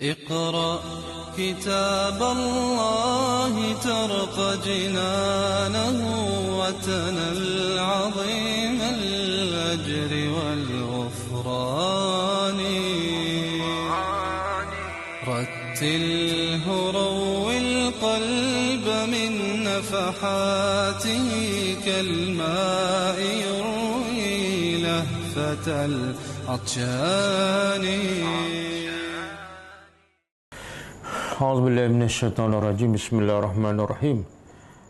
اقرأ كتاب الله ترق جنانه وتنل عظيم الأجر والغفران رتله روي القلب من نفحاته كالماء يروي لهفة العطشان. A'udzubillahi minasyaitonirrajim. Bismillahirrahmanirrahim.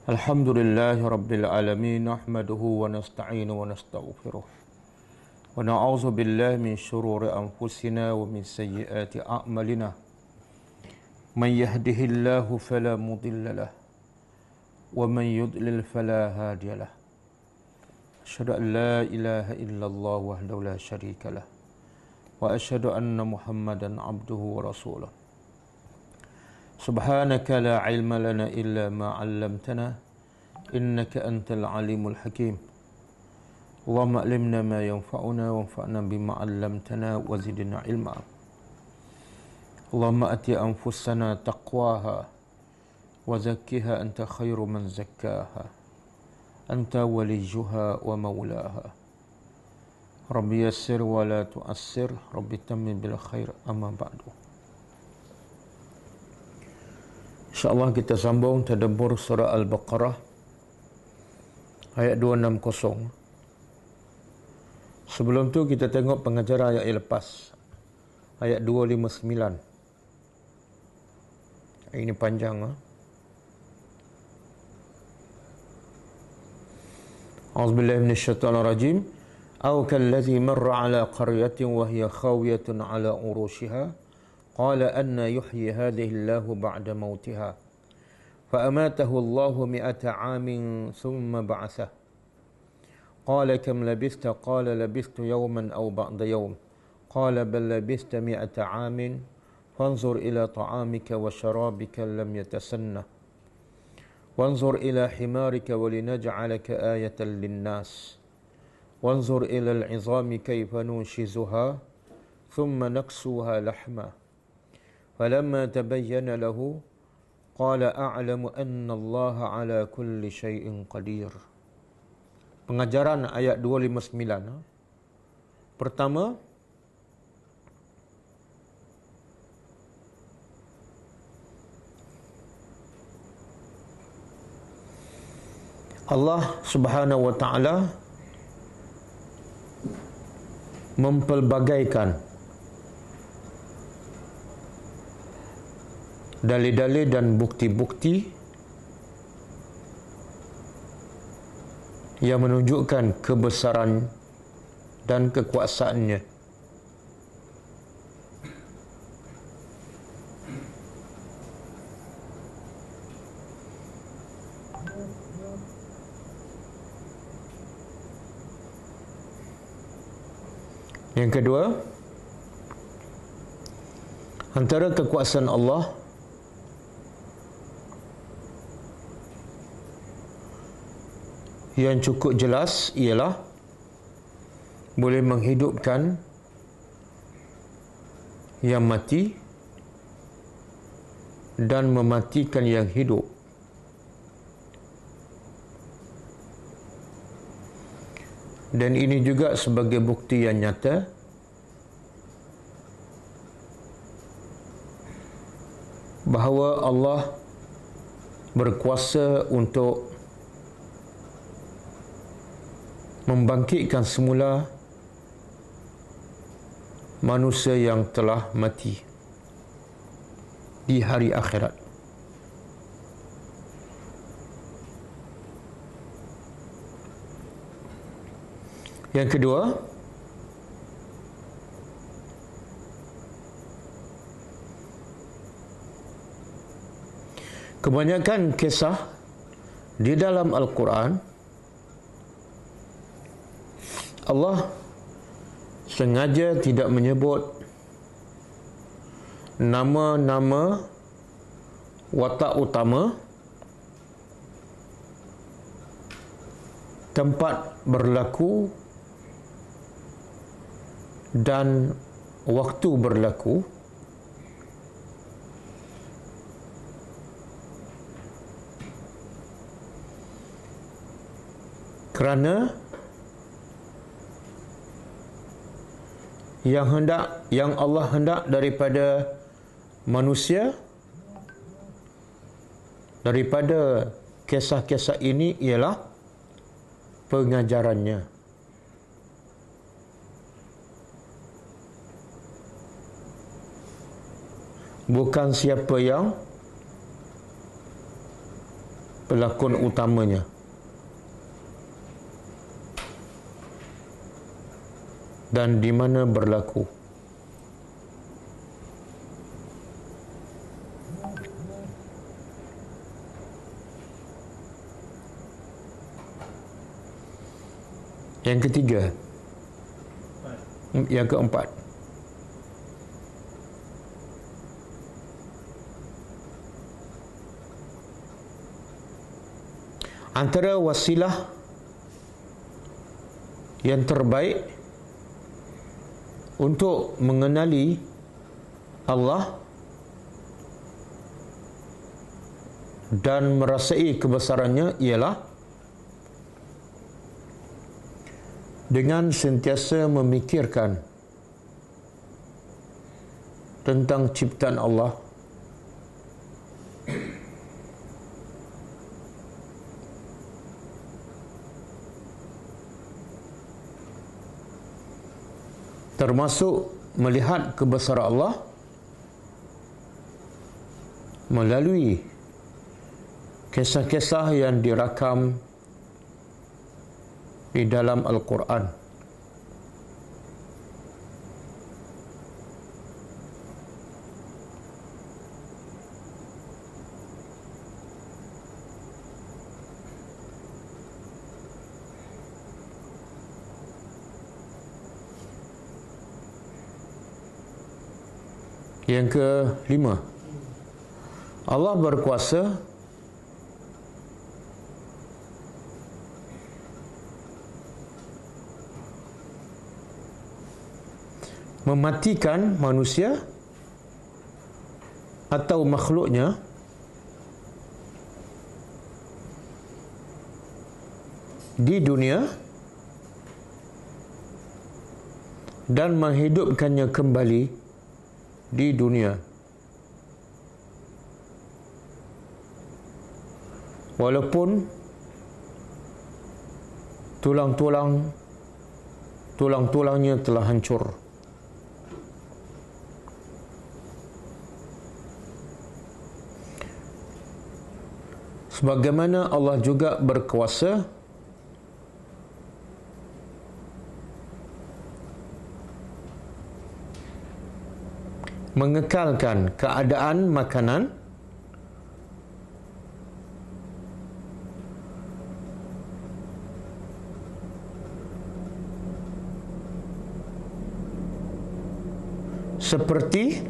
Alhamdulillahi rabbil alamin. Nahmaduhu wa nasta'inu wa nastaghfiruh. Wa na'udzu billahi min shururi anfusina wa min sayyiati a'malina. Man yahdihillahu fala mudilla lahu wa man yudlil fala hadiya lahu. Asyhadu an la ilaha illallah wahdahu la syarika lah. Wa asyhadu anna Muhammadan abduhu wa rasuluh. Subhanaka la ilma lana illa ma 'allamtana innaka antal alimul hakim. Allahumma 'allimna ma yanfa'una wanfa'na bima 'allamtana wa zidna ilma. Allahumma ati anfusana taqwaha wa zakkiha anta khairu man zakkaha anta waliyuha wa maulaha. Rabbi yassir wa la tu'assir, Rabbi tammim bil khair, amma ba'du. InsyaAllah kita sambung tadabbur surah Al-Baqarah ayat 260. Sebelum tu kita tengok pengajaran ayat lepas, ayat 259. Ini panjang. A'udzubillahi minasyaitonirrajim. Aw kallazi marra ala qaryatin wa hiya khawiyatun ala urushiha قال أن يحيي هذه الله بعد موتها فأماته الله 100 عام ثم بعثه قال كم لبثت قال لبثت يوما أو بعض يوم قال بل لبثت 100 عام فانظر إلى طعامك وشرابك لم يتسنه وانظر إلى حمارك ولنجعلك آية للناس وانظر إلى العظام كيف ننشزها ثم نكسوها لحما فلما تبين له قال أعلم أن الله على كل شيء قدير. Pengajaran ayat 259. Pertama, Allah Subhanahu wa taala mempelbagaikan dalil-dalil dan bukti-bukti yang menunjukkan kebesaran dan kekuasaannya. Yang kedua, antara kekuasaan Allah yang cukup jelas ialah boleh menghidupkan yang mati dan mematikan yang hidup. Dan ini juga sebagai bukti yang nyata bahawa Allah berkuasa untuk membangkitkan semula manusia yang telah mati di hari akhirat. Yang kedua, kebanyakan kisah di dalam Al-Quran Allah sengaja tidak menyebut nama-nama watak utama, tempat berlaku dan waktu berlaku, Kerana yang Allah hendak daripada manusia, daripada kisah-kisah ini ialah pengajarannya. Bukan siapa yang pelakon utamanya. Dan di mana berlaku. Yang ketiga. Yang keempat. Antara wasilah yang terbaik untuk mengenali Allah dan merasai kebesarannya ialah dengan sentiasa memikirkan tentang ciptaan Allah, termasuk melihat kebesaran Allah melalui kisah-kisah yang dirakam di dalam Al-Quran. Yang kelima, Allah berkuasa mematikan manusia atau makhluknya di dunia dan menghidupkannya kembali di dunia, walaupun tulang-tulangnya telah hancur. Sebagaimana Allah juga berkuasa mengekalkan keadaan makanan seperti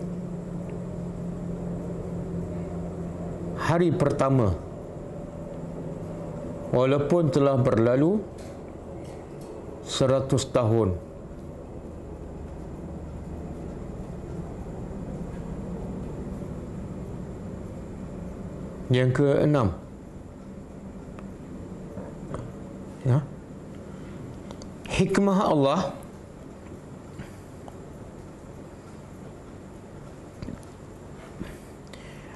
hari pertama, walaupun telah berlalu 100 tahun. Yang keenam, hikmah Allah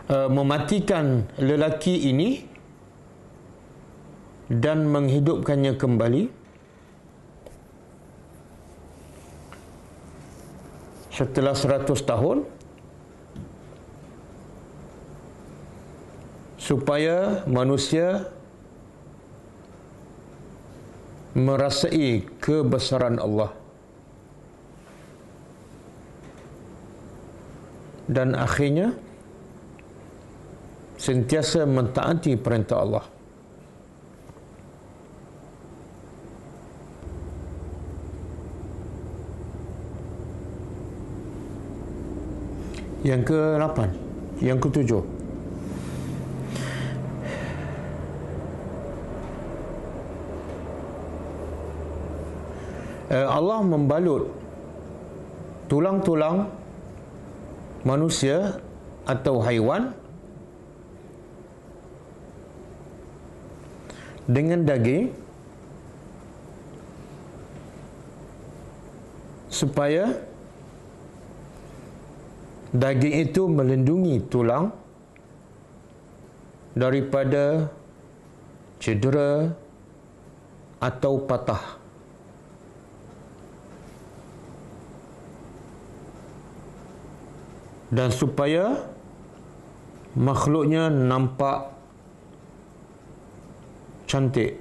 mematikan lelaki ini dan menghidupkannya kembali setelah 100 tahun, supaya manusia merasai kebesaran Allah dan akhirnya sentiasa mentaati perintah Allah. Yang ke-8, yang ke-7, Allah membalut tulang-tulang manusia atau haiwan dengan daging supaya daging itu melindungi tulang daripada cedera atau patah. Dan supaya makhluknya nampak cantik.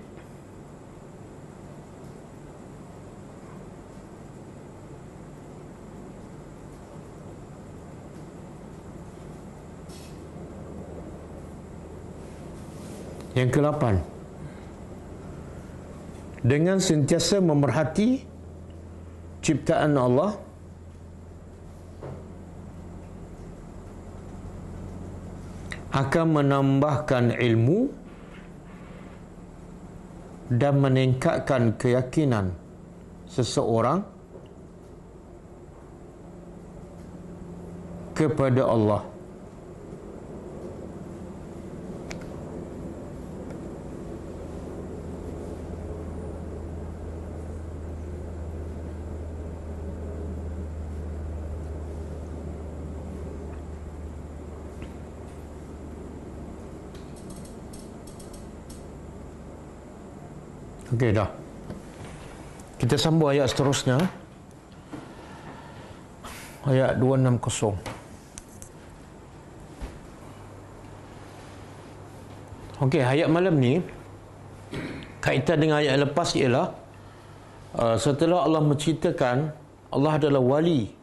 Yang ke-8, dengan sentiasa memerhati ciptaan Allah, akan menambahkan ilmu dan meningkatkan keyakinan seseorang kepada Allah. Okey, dah. Kita sambung ayat seterusnya. Ayat 260. Okey, ayat malam ni kaitan dengan ayat lepas ialah setelah Allah menceritakan Allah adalah wali,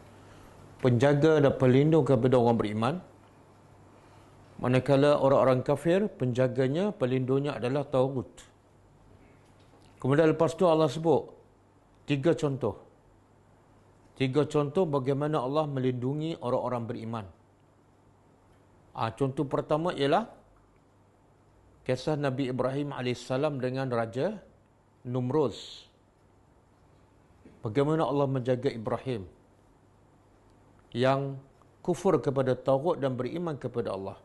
penjaga dan pelindung kepada orang beriman, manakala orang-orang kafir penjaganya, pelindungnya adalah Taghut. Kemudian lepas tu Allah sebut tiga contoh bagaimana Allah melindungi orang-orang beriman. Contoh pertama ialah kisah Nabi Ibrahim AS dengan Raja Numruz. Bagaimana Allah menjaga Ibrahim yang kufur kepada Taghut dan beriman kepada Allah.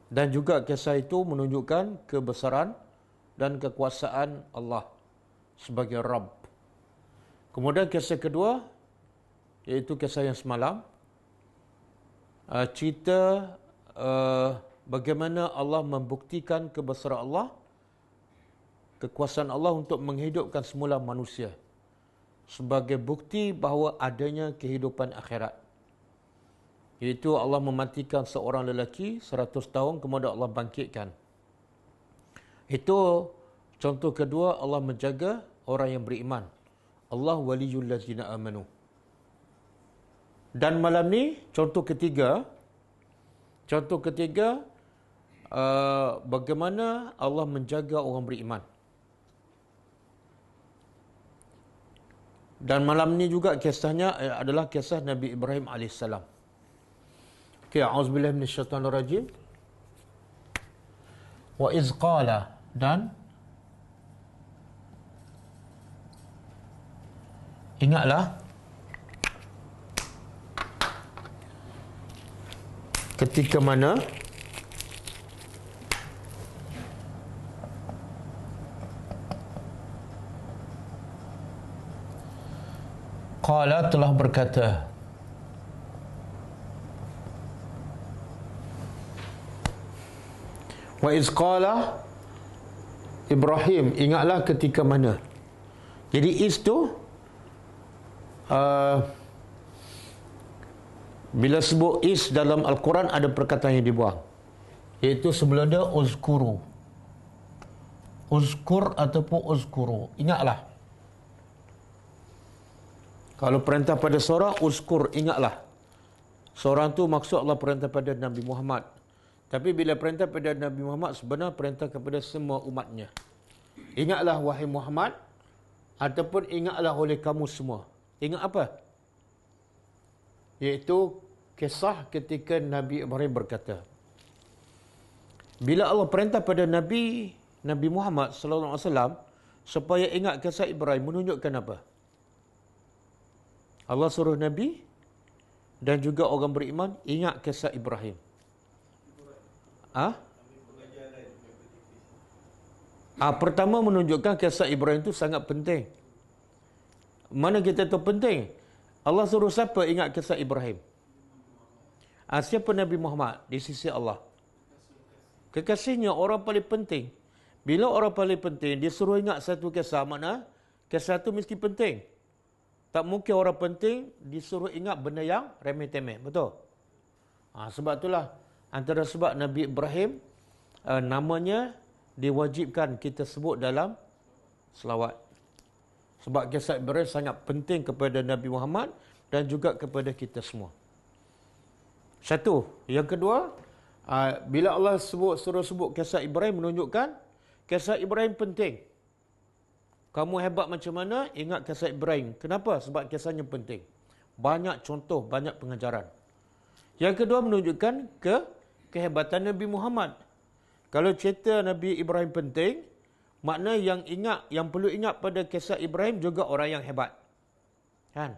Dan juga kisah itu menunjukkan kebesaran dan kekuasaan Allah sebagai Rabb. Kemudian kisah kedua, iaitu kisah yang semalam, cerita bagaimana Allah membuktikan kebesaran Allah, kekuasaan Allah untuk menghidupkan semula manusia sebagai bukti bahawa adanya kehidupan akhirat. Iaitu Allah mematikan seorang lelaki 100 tahun, kemudian Allah bangkitkan. Itu contoh kedua, Allah menjaga orang yang beriman. Allah waliyul ladzina amanu. Dan malam ni contoh ketiga bagaimana Allah menjaga orang beriman. Dan malam ni juga kisahnya adalah kisah Nabi Ibrahim AS. Okey, a'udzubillahi minasyaitonirrajim. Wa iz qala, dan ingatlah ketika mana qala telah berkata, wa iz qala Ibrahim, ingatlah ketika mana. Jadi iz tu bila sebut is dalam Al-Quran ada perkataan yang dibuang, iaitu sebelum dia uzkuru, uzkur ataupun uzkuru, ingatlah. Kalau perintah pada seorang, uzkur, ingatlah. Seorang tu maksud Allah perintah pada Nabi Muhammad. Tapi bila perintah pada Nabi Muhammad, sebenarnya perintah kepada semua umatnya. Ingatlah wahai Muhammad, ataupun ingatlah oleh kamu semua. Ingat apa? Iaitu kisah ketika Nabi Ibrahim berkata. Bila Allah perintah pada Nabi Muhammad sallallahu alaihi wasallam supaya ingat kisah Ibrahim, menunjukkan apa? Allah suruh Nabi dan juga orang beriman ingat kisah Ibrahim. Pertama menunjukkan kisah Ibrahim itu sangat penting. Mana kita tahu penting? Allah suruh siapa ingat kisah Ibrahim? Siapa Nabi Muhammad di sisi Allah? Kekasihnya, orang paling penting. Bila orang paling penting, dia suruh ingat satu kisah, makna kisah itu mesti penting. Tak mungkin orang penting disuruh ingat benda yang remeh-temeh. Betul? Sebab itulah antara sebab Nabi Ibrahim namanya diwajibkan kita sebut dalam selawat. Sebab kisah Ibrahim sangat penting kepada Nabi Muhammad dan juga kepada kita semua. Satu. Yang kedua, bila Allah suruh sebut kisah Ibrahim, menunjukkan kisah Ibrahim penting. Kamu hebat macam mana, ingat kisah Ibrahim. Kenapa? Sebab kisahnya penting. Banyak contoh, banyak pengajaran. Yang kedua, menunjukkan kehebatan Nabi Muhammad. Kalau cerita Nabi Ibrahim penting, makna yang perlu ingat pada kisah Ibrahim juga orang yang hebat. Kan?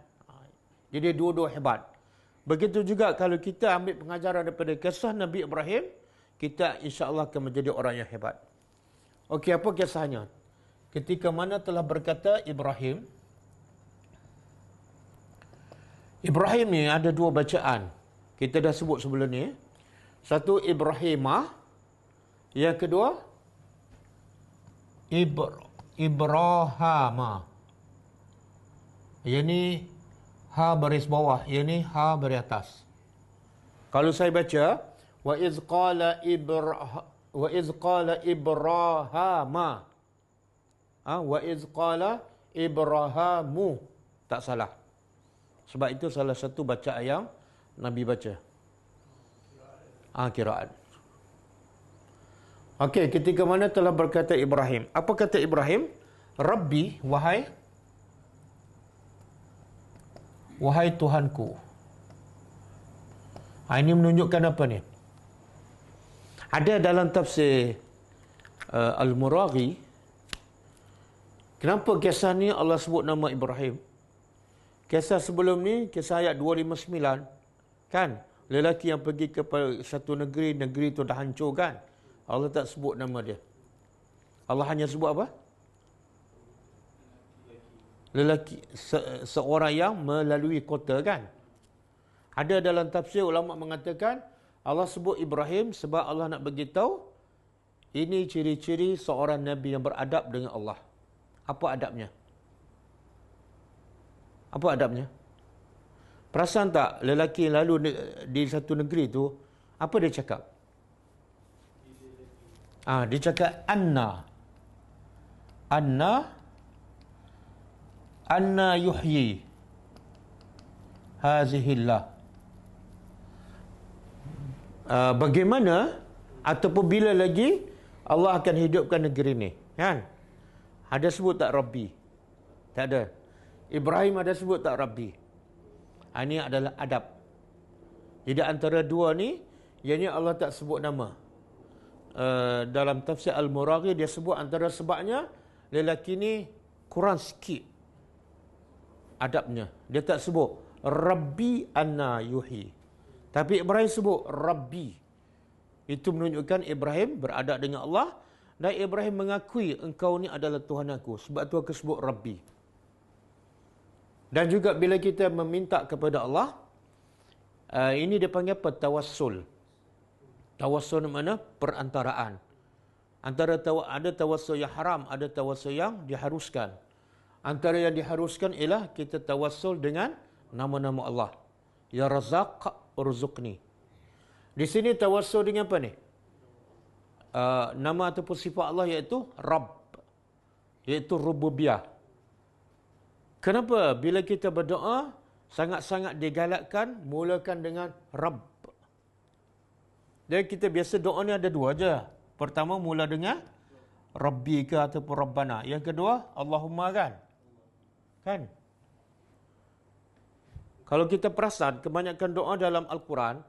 Jadi dua-dua hebat. Begitu juga kalau kita ambil pengajaran daripada kisah Nabi Ibrahim, kita insya-Allah akan menjadi orang yang hebat. Okey, apa kisahnya? Ketika mana telah berkata Ibrahim ni ada dua bacaan. Kita dah sebut sebelum ni. Satu Ibrahimah, yang kedua Ibrahama. Yang ni ha baris bawah, yang ni ha baris atas. Kalau saya baca wa iz qala Ibrahama. Wa iz qala Ibrahamu. Tak salah. Sebab itu salah satu bacaan yang Nabi baca. Qiraat. Okey, ketika mana telah berkata Ibrahim. Apa kata Ibrahim? Rabbi, wahai Tuhanku. Ini menunjukkan apa ni? Ada dalam tafsir Al-Muraghi, kenapa kisah ni Allah sebut nama Ibrahim? Kisah sebelum ni, kisah ayat 259, kan? Lelaki yang pergi ke satu negeri itu dah hancur, kan? Allah tak sebut nama dia. Allah hanya sebut apa? Lelaki, seorang yang melalui kota, kan? Ada dalam tafsir ulama mengatakan Allah sebut Ibrahim sebab Allah nak beritahu ini ciri-ciri seorang Nabi yang beradab dengan Allah. Apa adabnya? Apa adabnya? Perasan tak lelaki yang lalu di satu negeri tu, apa dia cakap? Dia cakap Anna yuhyi hazihillah. Bagaimana ataupun bila lagi Allah akan hidupkan negeri ni, kan? Ada sebut tak Rabbi? Tak ada. Ibrahim ada sebut tak Rabbi? Ini adalah adab. Jadi antara dua ni, ianya Allah tak sebut nama. Dalam tafsir Al-Muraghi dia sebut antara sebabnya lelaki ni kurang sikit adabnya. Dia tak sebut Rabbi anna yuhi. Tapi Ibrahim sebut Rabbi. Itu menunjukkan Ibrahim beradab dengan Allah. Dan Ibrahim mengakui engkau ni adalah Tuhan aku. Sebab tu aku sebut Rabbi. Dan juga bila kita meminta kepada Allah, ini dia panggil apa? Tawassul. Tawassul mana? Perantaraan. Ada tawassul yang haram, ada tawassul yang diharuskan. Antara yang diharuskan ialah kita tawassul dengan nama-nama Allah. Ya Razaq, urzuqni. Di sini tawassul dengan apa ni? Nama ataupun sifat Allah iaitu Rabb, iaitu Rububiyah. Kenapa bila kita berdoa sangat-sangat digalakkan mulakan dengan Rabb? Dan kita biasa doa ni ada dua aja. Pertama mula dengan Rabbi ke ataupun Rabbana. Yang kedua Allahumma, kan? Kalau kita perasan kebanyakan doa dalam Al-Quran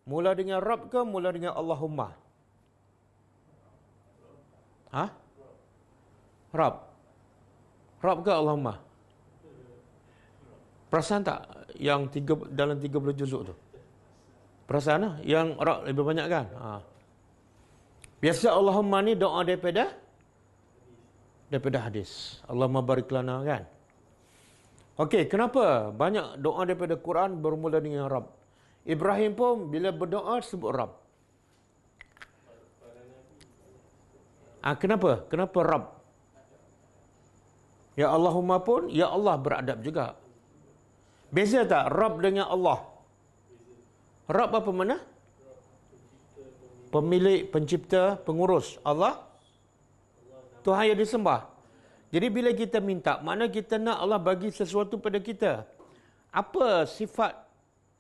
mula dengan Rabb ke mula dengan Allahumma? Rabb ke Allahumma? Perasan tak yang dalam 30 juzuk tu? Perasan lah? Yang Rabb lebih banyak, kan? Biasa Allahumma ni doa daripada hadis. Allahumma barik lana, kan? Okey, kenapa banyak doa daripada Quran bermula dengan Rabb? Ibrahim pun bila berdoa sebut Rabb. Kenapa? Kenapa Rabb? Ya Allahumma pun, Ya Allah beradab juga. Beza tak Rabb dengan Allah? Rabb apa mana? Pemilik, pencipta, pengurus. Allah Tuhan yang disembah. Jadi bila kita minta, makna kita nak Allah bagi sesuatu pada kita. Apa sifat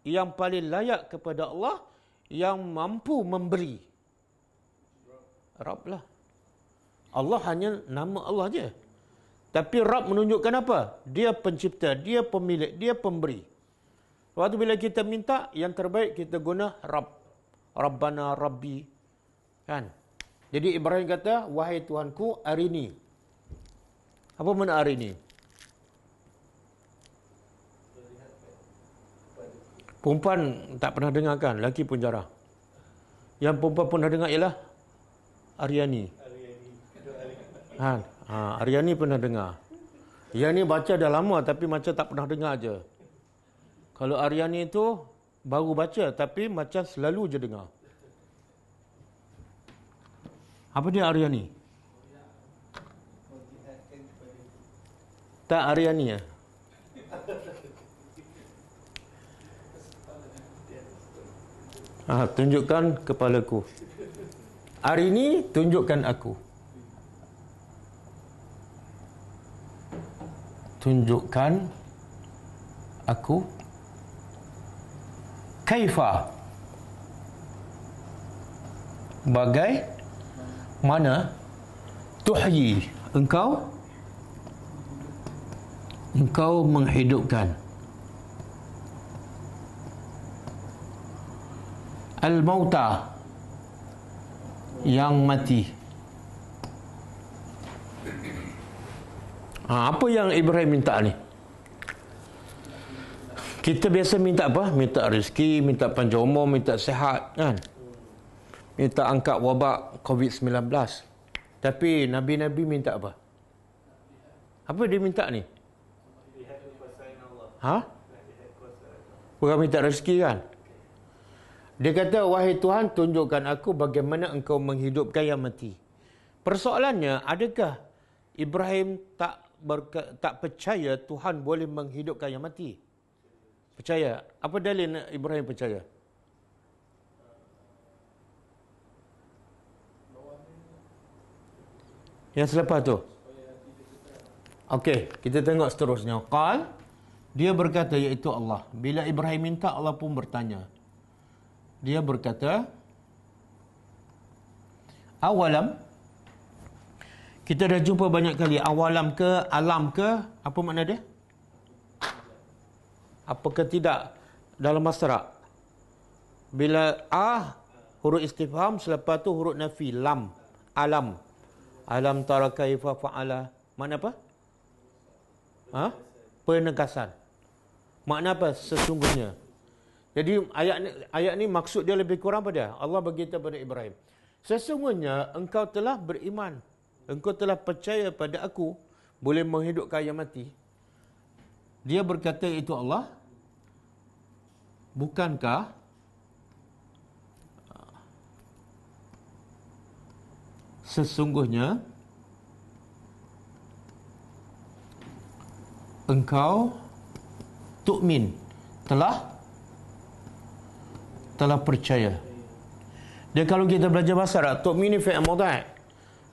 yang paling layak kepada Allah yang mampu memberi? Rabb lah. Allah hanya nama Allah je. Tapi Rabb menunjukkan apa? Dia pencipta, dia pemilik, dia pemberi. Waktu bila kita minta, yang terbaik kita guna Rabb. Rabbana Rabbi. Kan? Jadi Ibrahim kata, wahai Tuhanku, arini. Apa makna arini? Perempuan tak pernah dengar kan? Lelaki pun jarang. Yang perempuan pernah dengar ialah Aryani. Aryani pernah dengar. Yang ni baca dah lama tapi macam tak pernah dengar je. Kalau Aryani itu baru baca tapi macam selalu je dengar. Apa dia Aryani? Tak Aryani ya? Tunjukkan kepalaku. Arini, tunjukkan aku. Tunjukkan aku. Kaifa? Bagai mana? Tuhyi, engkau menghidupkan. Al-mauta, yang mati. Apa yang Ibrahim minta ni? Kita biasa minta apa? Minta rezeki, minta panjang umur, minta sihat, kan? Minta angkat wabak COVID-19. Tapi Nabi-Nabi minta apa? Apa dia minta ni? Bukan minta rezeki kan? Dia kata, wahai Tuhan, tunjukkan aku bagaimana engkau menghidupkan yang mati. Persoalannya, adakah Ibrahim tak percaya Tuhan boleh menghidupkan yang mati? Percaya. Apa dalil Ibrahim percaya? Yang selepas tu. Okey, kita tengok seterusnya. Qal, dia berkata iaitu Allah. Bila Ibrahim minta, Allah pun bertanya. Dia berkata, awalam. Kita dah jumpa banyak kali. Awalam ke, alam ke, apa makna dia? Apakah tidak dalam masyarakat? Bila huruf istifham, selepas tu huruf nafi, lam, alam. Alam tara kaifa fa'ala. Makna apa? Penegasan. Makna apa? Sesungguhnya. Jadi ayat ni maksud dia lebih kurang pada Allah berkata pada Ibrahim, sesungguhnya engkau telah beriman, engkau telah percaya pada aku boleh menghidupkan yang mati. Dia berkata itu Allah, bukankah sesungguhnya engkau tu'min, telah percaya. Dan kalau kita belajar bahasa Arab, tu'min ni fi'il mudhari'.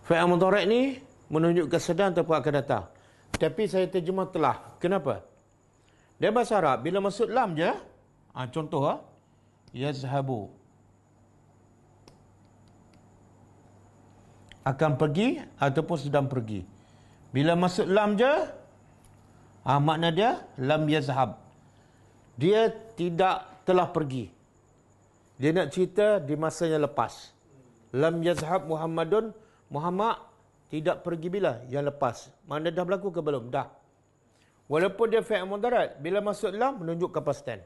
Fi'il mudhari' ni menunjukkan sedang ataupun akan datang. Tapi saya terjemah telah. Kenapa? Dia bahasa Arab, bila masuk lam je, contoh yazhabu, akan pergi ataupun sedang pergi. Bila masuk lam je, makna dia lam yazhab, dia tidak telah pergi. Dia nak cerita di masa yang lepas. Lam yazhab Muhammadun, Muhammad tidak pergi bila? Yang lepas. Mana dah berlaku ke belum? Dah. Walaupun dia fi'il mudhari', bila masuk lam menunjuk ke past tense.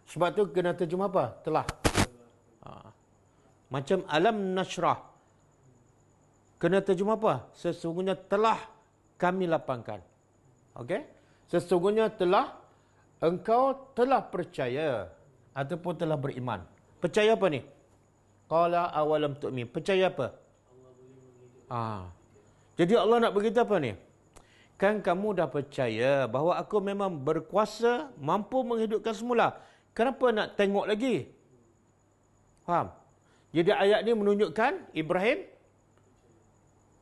Sebab tu kena terjemah apa? Telah. Macam alam nashrah. Kena terjemah apa? Sesungguhnya telah kami lapangkan. Okey? Sesungguhnya engkau telah percaya ataupun telah beriman. Percaya apa ni? Qala awalam tu'min. Percaya apa? Jadi Allah nak beritahu apa ni? Kan kamu dah percaya bahawa aku memang berkuasa, mampu menghidupkan semula. Kenapa nak tengok lagi? Faham? Jadi ayat ni menunjukkan Ibrahim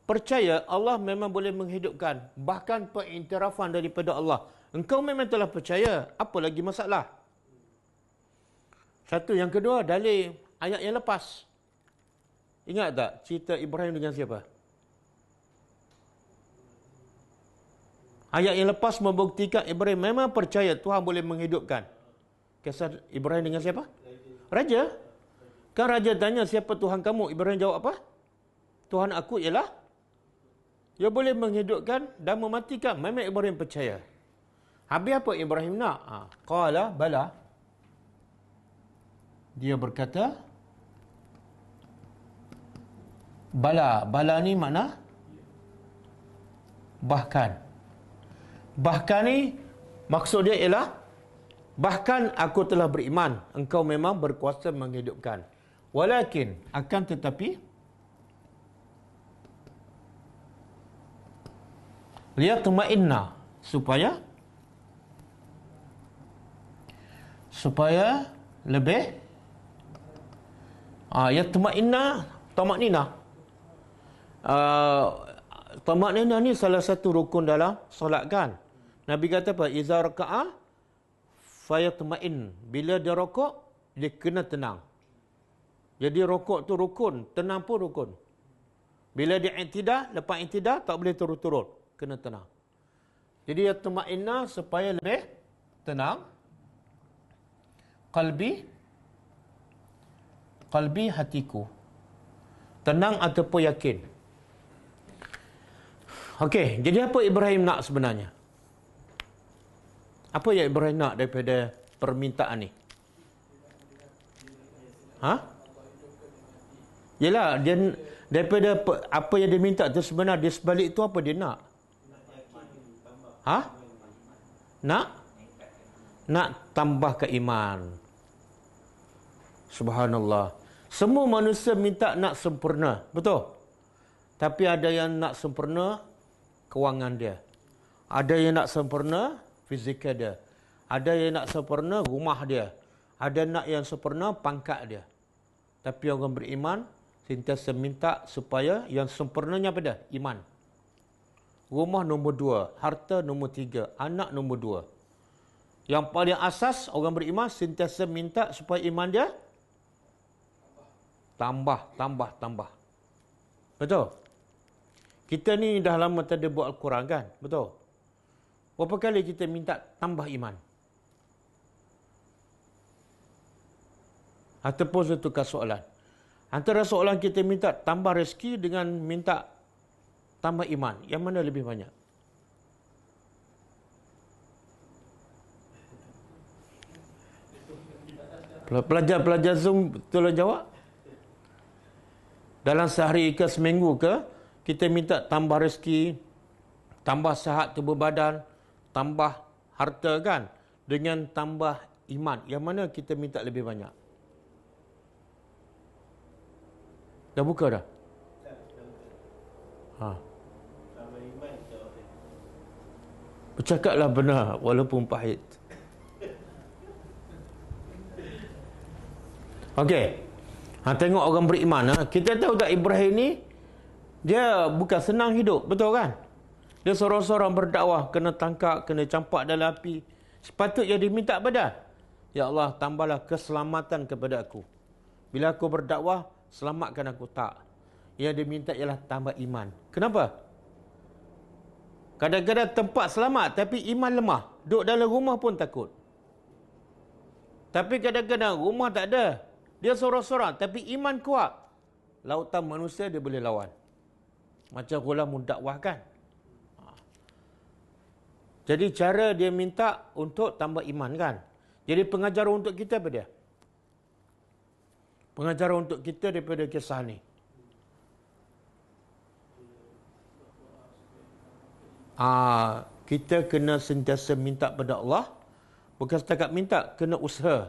percaya Allah memang boleh menghidupkan. Bahkan pengiktirafan daripada Allah. Engkau memang telah percaya. Apa lagi masalah? Satu. Yang kedua, dalil ayat yang lepas. Ingat tak cerita Ibrahim dengan siapa? Ayat yang lepas membuktikan Ibrahim memang percaya Tuhan boleh menghidupkan. Kisah Ibrahim dengan siapa? Raja. Kan raja tanya, siapa Tuhan kamu? Ibrahim jawab apa? Tuhan aku ialah dia boleh menghidupkan dan mematikan. Memang Ibrahim percaya. Habis apa Ibrahim nak? Qala bala. Dia berkata, bala. Bala ni makna bahkan. Bahkan ni maksud dia ialah bahkan aku telah beriman engkau memang berkuasa menghidupkan. Walakin akan tetapi liyatma'inna supaya lebih yatma'inna tamaknina. Tamaknina ni salah satu rukun dalam solat kan. Nabi kata apa? Iza raka'a fayatma'in. Bila dia rokok, dia kena tenang. Jadi rokok tu rukun, tenang pun rukun. Bila dia i'tidah, lepas i'tidah tak boleh turun-turun, kena tenang. Jadi yatma'inna supaya lebih tenang. Qalbi hatiku. Tenang ataupun yakin. Okey, jadi apa Ibrahim nak sebenarnya? Apa yang Ibrahim nak daripada permintaan ni? Yelah, dia daripada apa yang dia minta tu sebenarnya dia sebalik tu apa dia nak? Nak tambah keiman. Subhanallah. Semua manusia minta nak sempurna, betul? Tapi ada yang nak sempurna kewangan dia. Ada yang nak sempurna fizikal dia. Ada yang nak sempurna rumah dia. Ada nak yang sempurna pangkat dia. Tapi orang beriman sentiasa minta supaya yang sempurnanya pada iman. Rumah nombor 2, harta nombor 3, anak nombor 2. Yang paling asas orang beriman sentiasa minta supaya iman dia tambah. Betul? Kita ni dah lama tak ada buat Al-Quran kan? Betul? Berapa kali kita minta tambah iman? Ataupun satu soalan. Antara soalan kita minta tambah rezeki dengan minta tambah iman. Yang mana lebih banyak? Pelajar-pelajar Zoom tolong jawab. Dalam sehari ke seminggu ke, kita minta tambah rezeki, tambah sihat tubuh badan, tambah harta kan, dengan tambah iman. Yang mana kita minta lebih banyak? Dah buka dah? Tambah iman jawab dia. Bercakaplah benar walaupun pahit. Okey. Tengok orang beriman. Kita tahu tak Ibrahim ni dia bukan senang hidup, betul kan? Dia sorang-sorang berdakwah, kena tangkap, kena campak dalam api. Sepatutnya dia minta pada, ya Allah, tambahlah keselamatan kepada aku. Bila aku berdakwah, selamatkan aku. Tak. Yang dia minta ialah tambah iman. Kenapa? Kadang-kadang tempat selamat tapi iman lemah. Duduk dalam rumah pun takut. Tapi kadang-kadang rumah tak ada. Dia sorang-sorang tapi iman kuat. Lautan manusia dia boleh lawan. Macam ghulam mendakwah kan? Jadi cara dia minta untuk tambah iman kan? Jadi pengajaran untuk kita apa dia? Pengajaran untuk kita daripada kisah ni. kita kena sentiasa minta pada Allah. Bukan setakat minta, kena usaha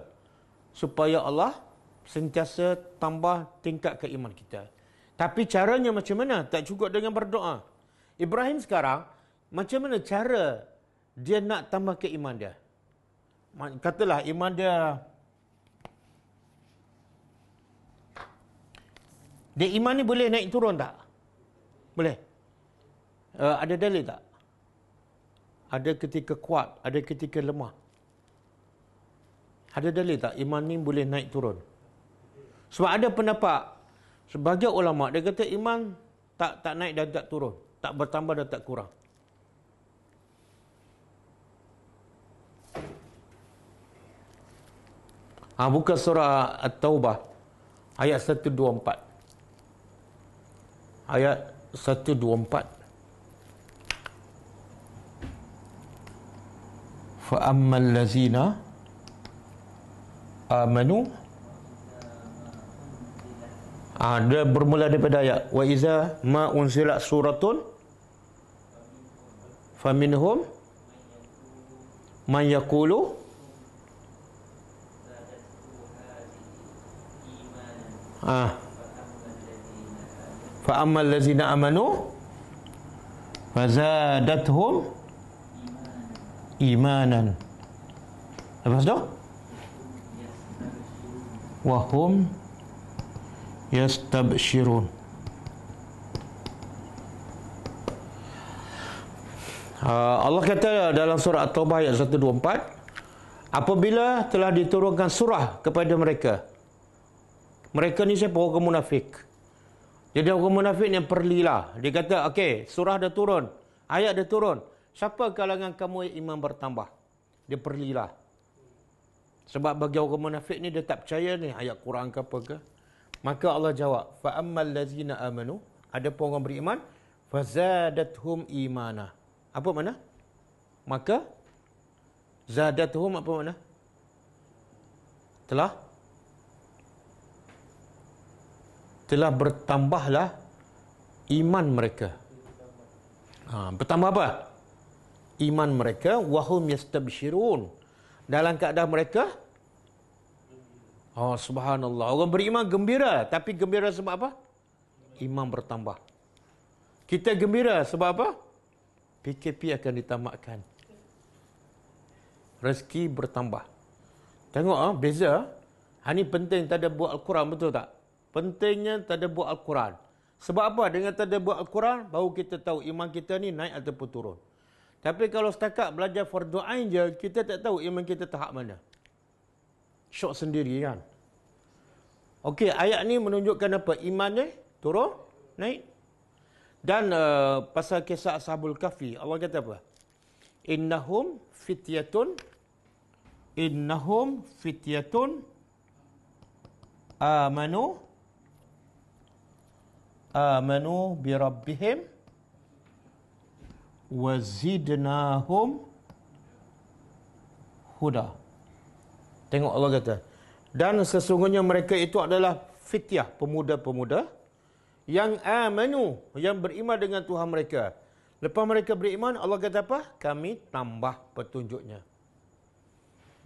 supaya Allah sentiasa tambah tingkatkan iman kita. Tapi caranya macam mana? Tak cukup dengan berdoa. Ibrahim sekarang, macam mana cara dia nak tambahkan iman dia? Katalah iman dia iman ni boleh naik turun tak? Boleh. Ada dalil tak? Ada ketika kuat, ada ketika lemah. Ada dalil tak iman ni boleh naik turun? Sebab ada pendapat sebagai ulama dia kata iman tak naik dan tak turun, tak bertambah dan tak kurang. Buka surah At-Taubah ayat 124. Ayat 124. Fa ammal lazina amanu. Dia bermula daripada ayat wa iza ma unzilat suratun faminhum man yaqulu fa ammal lazina amanu fazadathum imanan. Lepas tu wahum yastabshirun. Allah kata dalam surah At-Taubah ayat 124, apabila telah diturunkan surah kepada mereka. Mereka ni siapa? Orang munafik. Jadi orang munafik ni perlilah. Dia kata, okey, surah dah turun, ayat dah turun. Siapa kalangan kamu yang iman bertambah? Dia perlilah. Sebab bagi orang munafik ni dia tak percaya ni ayat Quran ke apa ke. Maka Allah jawab, fa ammal lazina amanu, ada pun orang beriman, fazadathum imana. Apa makna? Maka zadathum apa makna? Telah bertambahlah iman mereka. Bertambah apa? Iman mereka, wahum yastabshirun. Dalam keadaan mereka, subhanallah, orang beriman gembira. Tapi gembira sebab apa? Iman bertambah. Kita gembira sebab apa? PKP akan ditamatkan. Rezeki bertambah. Tengok beza. Ini penting tadabbur Al-Quran, betul tak? Pentingnya tadabbur Al-Quran. Sebab apa? Dengan tadabbur Al-Quran, baru kita tahu iman kita ni naik ataupun turun. Tapi kalau setakat belajar fardu ain je, kita tak tahu iman kita tahap mana. Syok sendiri kan. Okey, ayat ni menunjukkan apa? Iman ni turun, naik. Dan pasal kisah Ashabul Kahfi, Allah kata apa? Innahum fityatun amanu bi rabbihim wa zidnahum huda. Tengok Allah kata, dan sesungguhnya mereka itu adalah fityah, pemuda-pemuda yang amanu, yang beriman dengan Tuhan mereka. Lepas mereka beriman, Allah kata apa? Kami tambah petunjuknya.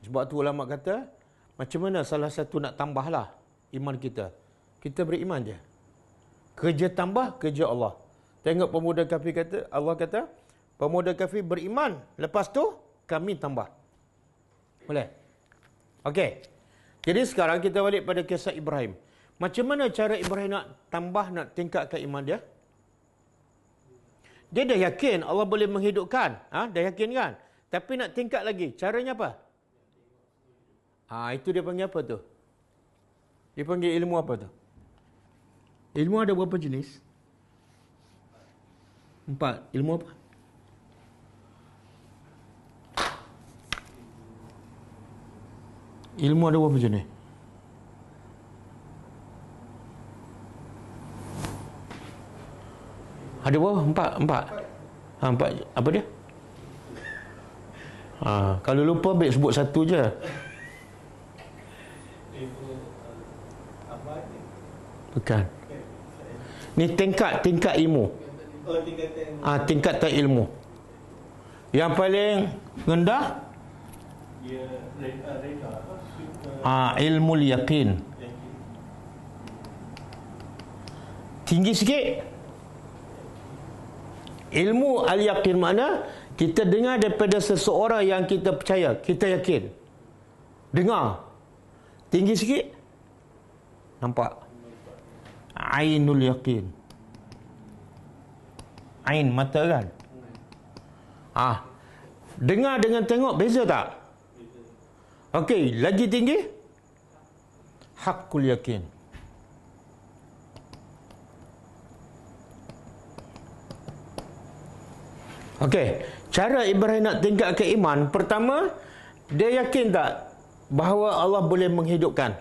Sebab tu ulama kata, macam mana salah satu nak tambahlah iman kita? Kita beriman je. Kerja tambah, kerja Allah. Tengok pemuda kafir kata, Allah kata, pemuda kafir beriman, lepas tu kami tambah. Boleh? Okey. Jadi sekarang kita balik pada kisah Ibrahim. Macam mana cara Ibrahim nak tambah, nak tingkatkan iman dia? Dia dah yakin Allah boleh menghidupkan. Dah yakin kan? Tapi nak tingkat lagi. Caranya apa? Itu dia panggil apa tu? Dia panggil ilmu apa tu? Ilmu ada berapa jenis? 4. Ilmu apa? Ilmu ada berapa jenis? Ada berapa? 4. 4. Apa dia? Kalau lupa, baik sebut satu je. Bukan. Ni tingkat ilmu. Tingkatan ilmu. Yang paling rendah Dia reda apa? ilmu yakin. Tinggi sikit ilmu al-yaqin makna kita dengar daripada seseorang yang kita percaya, kita yakin. Dengar. Tinggi sikit. Nampak? Ainul yaqin. Ain mata kan? Dengar dengan tengok beza tak? Okey, lagi tinggi? Haqqul yaqin. Okey, cara Ibrahim nak tingkatkan iman, pertama, dia yakin tak bahawa Allah boleh menghidupkan.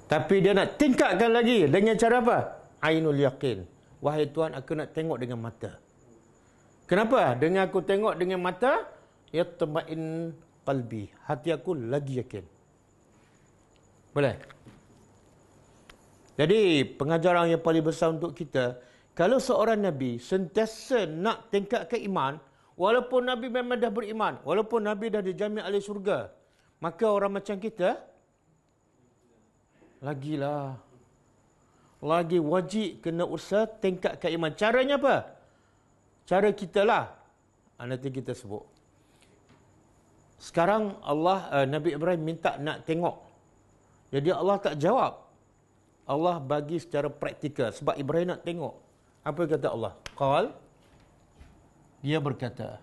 Tapi dia nak tingkatkan lagi dengan cara apa? Ainul yaqin. Wahai Tuhan, aku nak tengok dengan mata. Kenapa? Dengan aku tengok dengan mata, yatma'in qalbi. Hati aku lagi yakin. Boleh? Jadi, pengajaran yang paling besar untuk kita, kalau seorang Nabi sentiasa nak tingkatkan iman, walaupun Nabi memang dah beriman, walaupun Nabi dah dijamin ahli syurga, maka orang macam kita, lagi wajib kena usaha tingkatkan iman. Caranya apa? Cara kita lah. Nanti kita sebut. Sekarang Nabi Ibrahim minta nak tengok. Jadi Allah tak jawab. Allah bagi secara praktikal. Sebab Ibrahim nak tengok. Apa kata Allah? Qal. Dia berkata,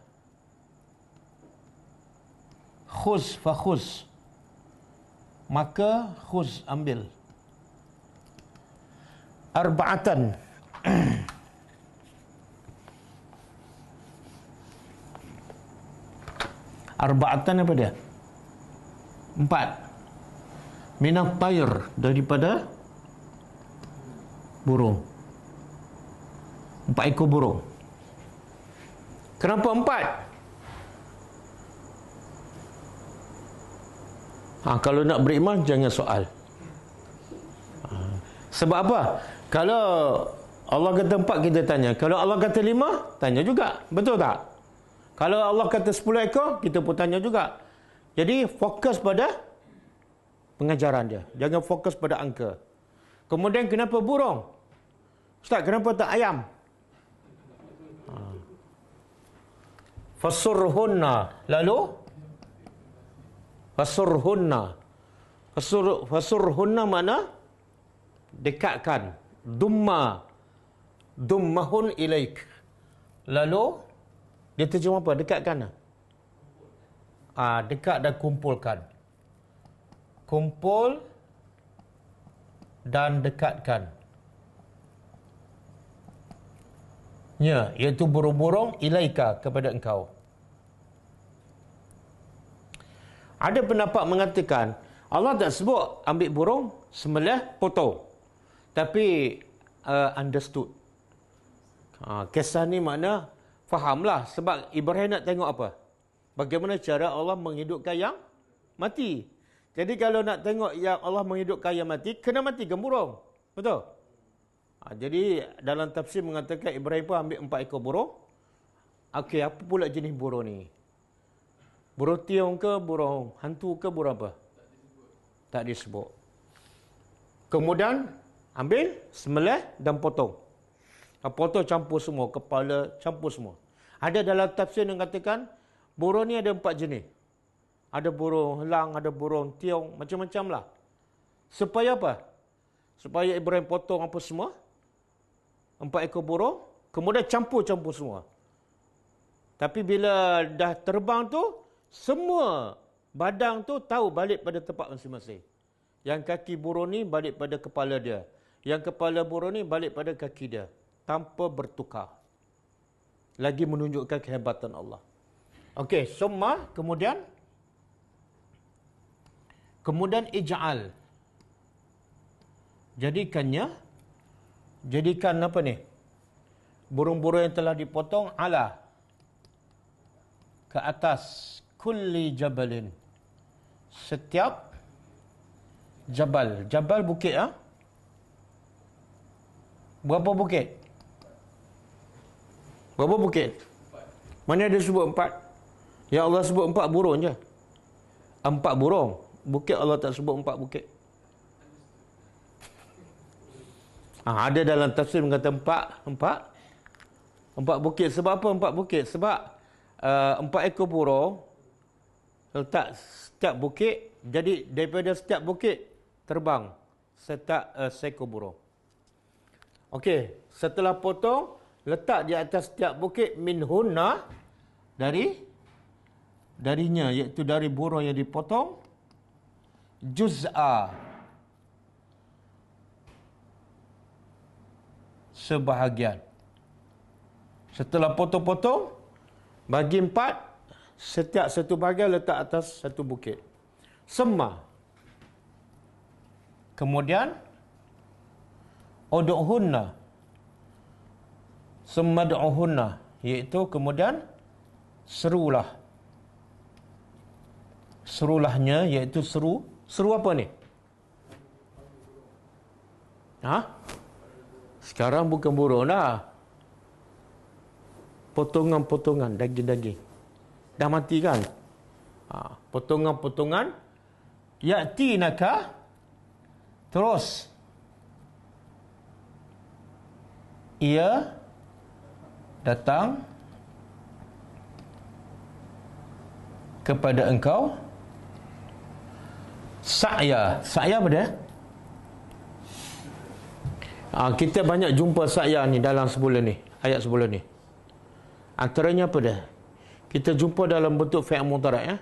khuz fa khuz. Maka khuz, ambil. Arba'atan. Arba'atan apa dia? 4. Minat tayr, daripada burung. 4 ekor burung. Kenapa 4? Kalau nak beriman, jangan soal. Sebab apa? Kalau Allah kata 4, kita tanya. Kalau Allah kata 5, tanya juga. Betul tak? Kalau Allah kata 10 ekor, kita pun tanya juga. Jadi, fokus pada pengajaran dia. Jangan fokus pada angka. Kemudian, kenapa burung? Ustaz, kenapa tak ayam? Fasurhunna. Lalu? Fasurhunna mana? Dekatkan. Dummahun ilaik. Lalu dia terjemah apa? Dekatkan. Dekat dan kumpulkan. Kumpul dan dekatkan. Ya, iaitu burung-burung ilaika, kepada engkau. Ada pendapat mengatakan Allah tak sebut ambil burung, sembelih, potong. Tapi understood. Kisah ni makna fahamlah. Sebab Ibrahim nak tengok apa? Bagaimana cara Allah menghidupkan yang mati. Jadi kalau nak tengok yang Allah menghidupkan yang mati, kena matikan burung. Betul? Jadi dalam tafsir mengatakan Ibrahim pun ambil 4 ekor burung. Okey, apa pula jenis burung ni? Burung tiong ke, burung hantu ke, burung apa? Tak disebut. Kemudian ambil, sembelih dan potong. Potong campur semua, kepala campur semua. Ada dalam tafsir yang katakan burung ni ada 4 jenis. Ada burung helang, ada burung tiong, macam-macam lah. Supaya apa? Supaya Ibrahim potong apa semua. 4 ekor burung, kemudian campur-campur semua. Tapi bila dah terbang tu, semua badang tu tahu balik pada tempat masing-masing. Yang kaki burung ni balik pada kepala dia. Yang kepala burung ni balik pada kaki dia. Tanpa bertukar. Lagi menunjukkan kehebatan Allah. Okey, summa, kemudian ij'al. Jadikan apa ni? Burung-burung yang telah dipotong ala, ke atas, kulli jabalin, setiap jabal. Jabal bukit, Berapa bukit? Berapa bukit? Mana dia sebut 4? Ya Allah sebut 4 burung je. 4 burung. Bukit Allah tak sebut 4 bukit. Ada dalam tafsir mengata 4 bukit. Sebab apa 4 bukit? Sebab 4 ekor burung letak setiap bukit. Jadi daripada setiap bukit terbang seekor burung. Okey, setelah potong, letak di atas setiap bukit minhunna, darinya, iaitu dari burung yang dipotong, juz'a, sebahagian. Setelah potong-potong, bagi 4, setiap satu bahagian letak atas satu bukit. Semma. Kemudian ud'uhunna. Summa du'uhunna, iaitu kemudian serulah. Serulahnya iaitu seru apa ni? Sekarang bukan burung dah. Potongan-potongan daging-daging. Dah mati kan? Potongan-potongan ya'tinaka, terus ia datang kepada engkau sa'ya. Sa'ya apa dia? Kita banyak jumpa sa'ya ni dalam sebulan ni, ayat sebulan ni. Antaranya apa dia? Kita jumpa dalam bentuk fi'il mudhari' ya.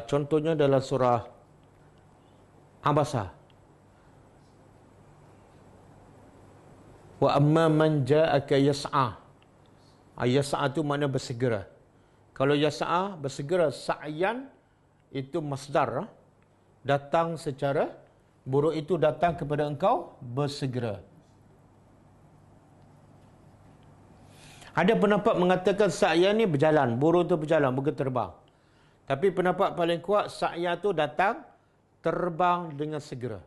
Contohnya dalam surah Abasa. Wa amma man ja'aka yas'a. Yas'a tu makna bersegera. Kalau yas'a bersegera, sa'yan itu masdar. Datang secara, buruk itu datang kepada engkau bersegera. Ada pendapat mengatakan sa'ya ni berjalan, burung tu berjalan, bukan terbang. Tapi pendapat paling kuat, sa'ya tu datang, terbang dengan segera.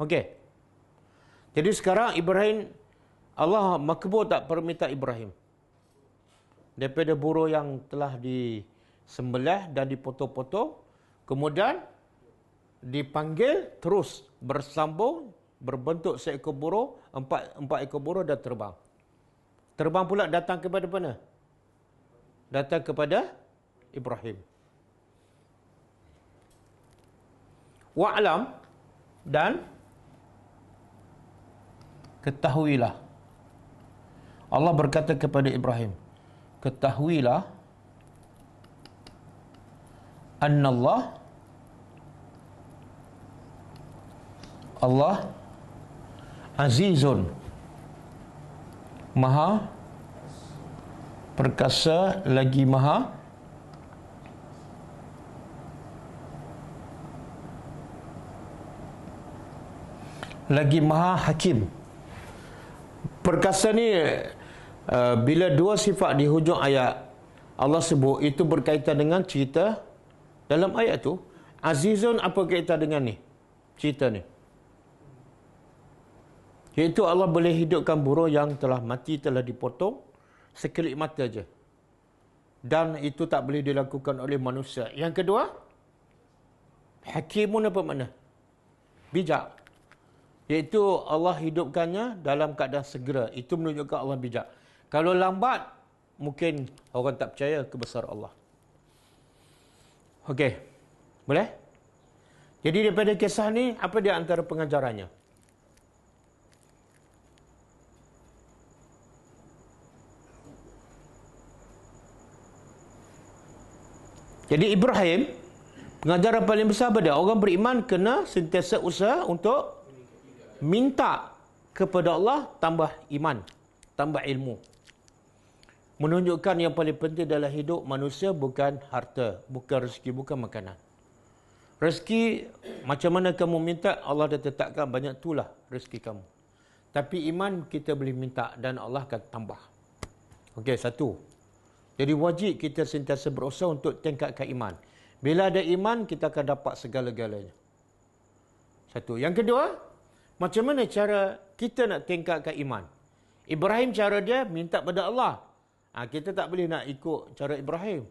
Okey. Jadi sekarang Ibrahim, Allah makbul tak permintaan Ibrahim daripada burung yang telah disembelih dan dipotong-potong, kemudian dipanggil, terus bersambung, berbentuk seekor burung, empat ekor burung dan terbang. Terbang pula datang kepada mana? Datang kepada Ibrahim. Wa'lam, dan ketahuilah. Allah berkata kepada Ibrahim, ketahuilah annallah, Allah azizun, maha perkasa lagi maha hakim. Perkasa ni bila dua sifat di hujung ayat Allah sebut, itu berkaitan dengan cerita dalam ayat tu. Azizun apa kaitan dengan ni? Cerita ni. Iaitu Allah boleh hidupkan burung yang telah mati, telah dipotong sekelip mata je. Dan itu tak boleh dilakukan oleh manusia. Yang kedua, hakimun apa makna? Bijak. Iaitu Allah hidupkannya dalam keadaan segera. Itu menunjukkan Allah bijak. Kalau lambat, mungkin orang tak percaya kebesaran Allah. Okey. Boleh? Jadi daripada kisah ni, apa dia antara pengajarannya? Jadi Ibrahim, pengajaran paling besar apa dia? Orang beriman kena sentiasa usaha untuk minta kepada Allah tambah iman, tambah ilmu. Menunjukkan yang paling penting dalam hidup manusia bukan harta, bukan rezeki, bukan makanan. Rezeki, macam mana kamu minta, Allah dah tetapkan banyak itulah rezeki kamu. Tapi iman kita boleh minta dan Allah akan tambah. Okey, satu. Jadi wajib kita sentiasa berusaha untuk tingkatkan iman. Bila ada iman, kita akan dapat segala-galanya. Satu. Yang kedua, macam mana cara kita nak tingkatkan iman? Ibrahim cara dia minta pada Allah. Kita tak boleh nak ikut cara Ibrahim.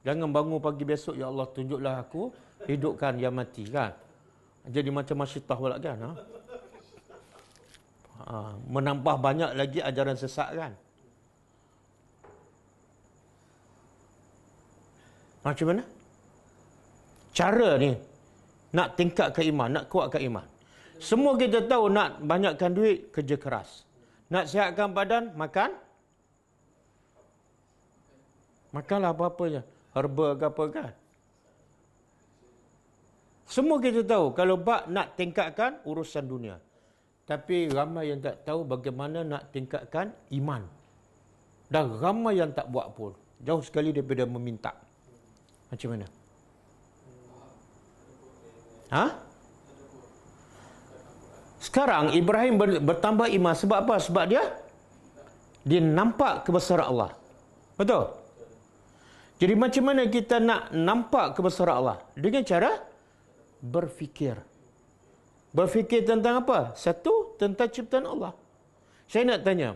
Jangan bangun pagi besok, ya Allah tunjuklah aku, hidupkan yang mati kan. Jadi macam masyitah pula kan. Menambah banyak lagi ajaran sesat kan. Macam mana? Cara ni nak tingkatkan iman, nak kuatkan iman. Semua kita tahu nak banyakkan duit, kerja keras. Nak sihatkan badan, makanlah apa-apa je. Herba ke apa kan. Semua kita tahu kalau bab nak tingkatkan urusan dunia. Tapi ramai yang tak tahu bagaimana nak tingkatkan iman. Dan ramai yang tak buat pun. Jauh sekali daripada meminta. Macam mana? Sekarang Ibrahim bertambah iman sebab apa? Sebab dia nampak kebesaran Allah. Betul? Jadi macam mana kita nak nampak kebesaran Allah? Dengan cara berfikir. Berfikir tentang apa? Satu, tentang ciptaan Allah. Saya nak tanya,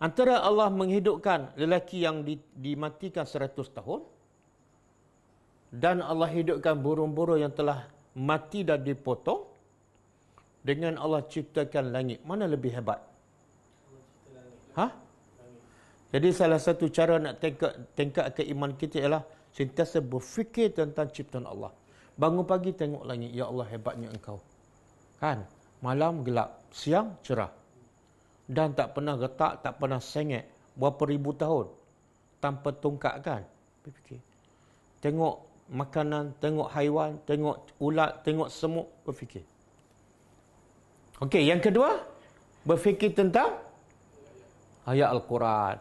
antara Allah menghidupkan lelaki yang dimatikan 100 tahun dan Allah hidupkan burung-burung yang telah mati dan dipotong, dengan Allah ciptakan langit, mana lebih hebat? Jadi salah satu cara nak tingkatkan iman kita ialah sentiasa berfikir tentang ciptaan Allah. Bangun pagi tengok langit, ya Allah hebatnya engkau. Kan? Malam gelap, siang cerah. Dan tak pernah retak, tak pernah sengit. Berapa ribu tahun tanpa tongkat kan? Berfikir. Tengok makanan, tengok haiwan, tengok ulat, tengok semut, berfikir. Okey, yang kedua, berfikir tentang ayat Al-Quran.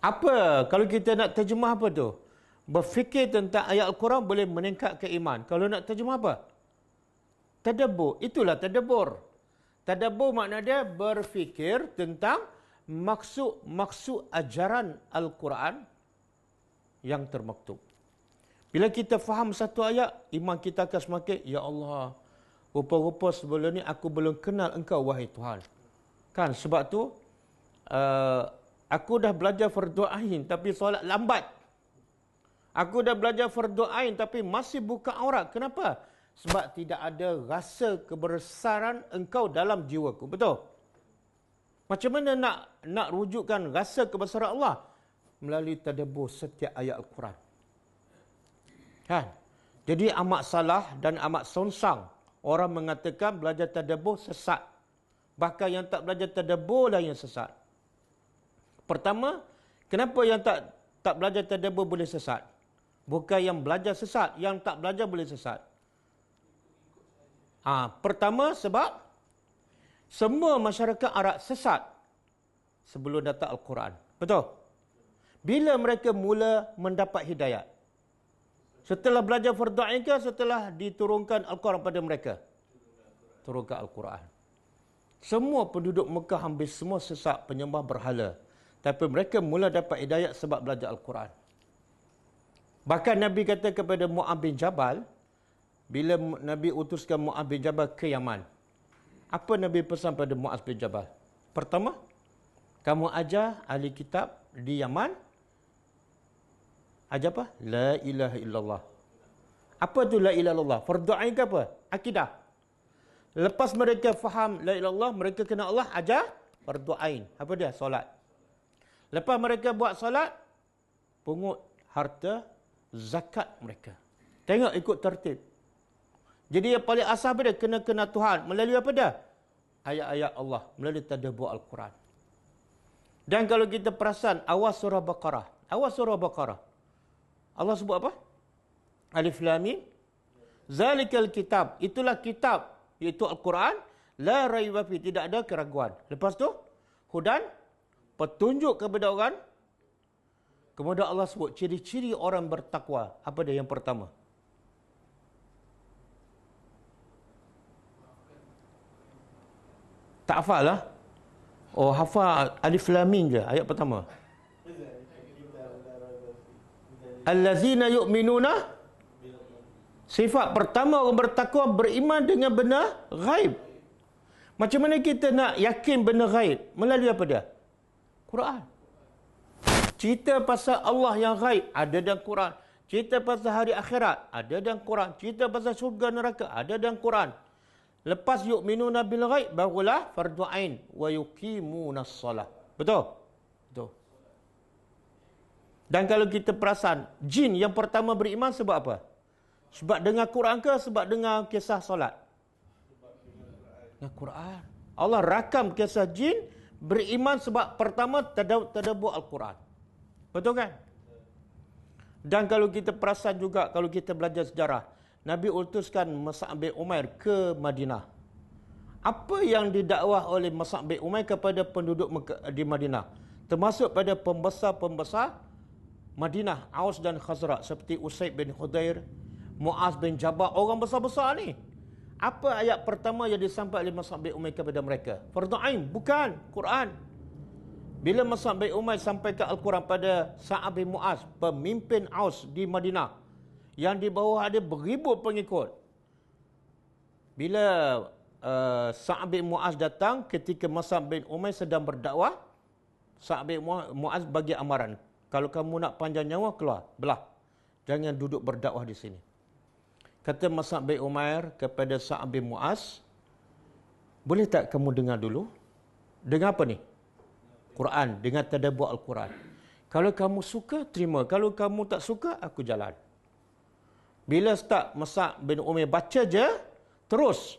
Apa? Kalau kita nak terjemah apa tu? Berfikir tentang ayat Al-Quran boleh meningkatkan iman. Kalau nak terjemah apa? Tadabbur. Itulah tadabbur. Tadabbur makna dia berfikir tentang maksud ajaran Al-Quran yang termaktub. Bila kita faham satu ayat, iman kita akan semakin, ya Allah, rupa-rupa sebelum ni aku belum kenal engkau, wahai Tuhan. Kan, sebab tu, aku dah belajar fardu ain tapi solat lambat. Aku dah belajar fardu ain tapi masih buka aurat. Kenapa? Sebab tidak ada rasa kebesaran engkau dalam jiwaku. Betul? Macam mana nak rujukkan rasa kebesaran Allah? Melalui tadabbur setiap ayat Al-Quran. Kan? Jadi amat salah dan amat sonsang orang mengatakan belajar tadabbur sesat. Bahkan yang tak belajar tadabbur lah yang sesat. Pertama, kenapa yang tak belajar tadabbur boleh sesat? Bukan yang belajar sesat, yang tak belajar boleh sesat. Pertama sebab semua masyarakat Arab sesat sebelum datang Al-Quran. Betul? Bila mereka mula mendapat hidayat? Setelah belajar fardu ain ke setelah diturunkan Al-Quran pada mereka? Turunkan Al-Quran. Semua penduduk Mekah hampir semua sesat, penyembah berhala. Tapi mereka mula dapat hidayat sebab belajar Al-Quran. Bahkan Nabi kata kepada Mu'adh bin Jabal, bila Nabi utuskan Mu'adh bin Jabal ke Yaman, apa Nabi pesan pada Mu'adh bin Jabal? Pertama, kamu ajar ahli kitab di Yaman, ajar apa? La ilaha illallah. Apa tu la ilaha illallah? Fardu ain ke apa? Akidah. Lepas mereka faham la ilaha illallah, mereka kenal Allah, ajar fardu ain. Apa dia? Solat. Lepas mereka buat solat, pungut harta zakat mereka. Tengok ikut tertib. Jadi yang paling asal apa dia? Kena Tuhan. Melalui apa dia? Ayat-ayat Allah. Melalui tadabbur Al-Quran. Dan kalau kita perasan awal surah Baqarah. Awal surah Baqarah. Allah sebut apa? Alif Lam Mim. Zalikal kitab. Itulah kitab. Iaitu Al-Quran. La raiba fi. Tidak ada keraguan. Lepas tu, hudan. Petunjuk kepada orang. Kemudian Allah sebut ciri-ciri orang bertakwa. Apa dia yang pertama? Tak hafal lah. Oh, hafal Alif Lam Mim je. Ayat pertama. Allazina yu'minuna. Sifat pertama orang bertakwa beriman dengan benar ghaib. Macam mana kita nak yakin benda ghaib? Melalui apa dia? Quran. Cerita pasal Allah yang ghaib ada dalam Quran. Cerita pasal hari akhirat ada dalam Quran. Cerita pasal syurga neraka ada dalam Quran. Lepas yu'minuna bil ghaib barulah fardu ain wa yuqimunas solah. Betul? Betul. Dan kalau kita perasan, jin yang pertama beriman sebab apa? Sebab dengar Quran ke sebab dengar kisah solat? Dengar Quran. Allah rakam kisah jin beriman sebab pertama tadabbur Al-Quran. Betul kan? Dan kalau kita perasan juga, kalau kita belajar sejarah, Nabi utuskan Mus'ab bin Umair ke Madinah. Apa yang didakwah oleh Mus'ab bin Umair kepada penduduk di Madinah? Termasuk pada pembesar-pembesar Madinah, Aus dan Khazraj, seperti Usaid bin Khudair, Muaz bin Jabal, orang besar-besar ni. Apa ayat pertama yang disampaikan oleh Mus'ab bin Umair kepada mereka? Fardhu ain, bukan Quran. Bila Mus'ab bin Umair sampaikan Al-Quran pada Sa'ad bin Muaz, pemimpin Aus di Madinah, yang di bawah ada beribu pengikut. Bila Sa'ad bin Muaz datang ketika Mus'ab bin Umair sedang berdakwah, Sa'ad bin Muaz bagi amaran, kalau kamu nak panjang nyawa, keluar, belah. Jangan duduk berdakwah di sini. Kata Mus'ab bin Umair kepada Sa'ad bin Muaz, boleh tak kamu dengar dulu? Dengar apa ni? Quran, dengan tadabbur Al-Quran. Kalau kamu suka, terima. Kalau kamu tak suka, aku jalan. Bila start Mus'ab bin Umair baca je, terus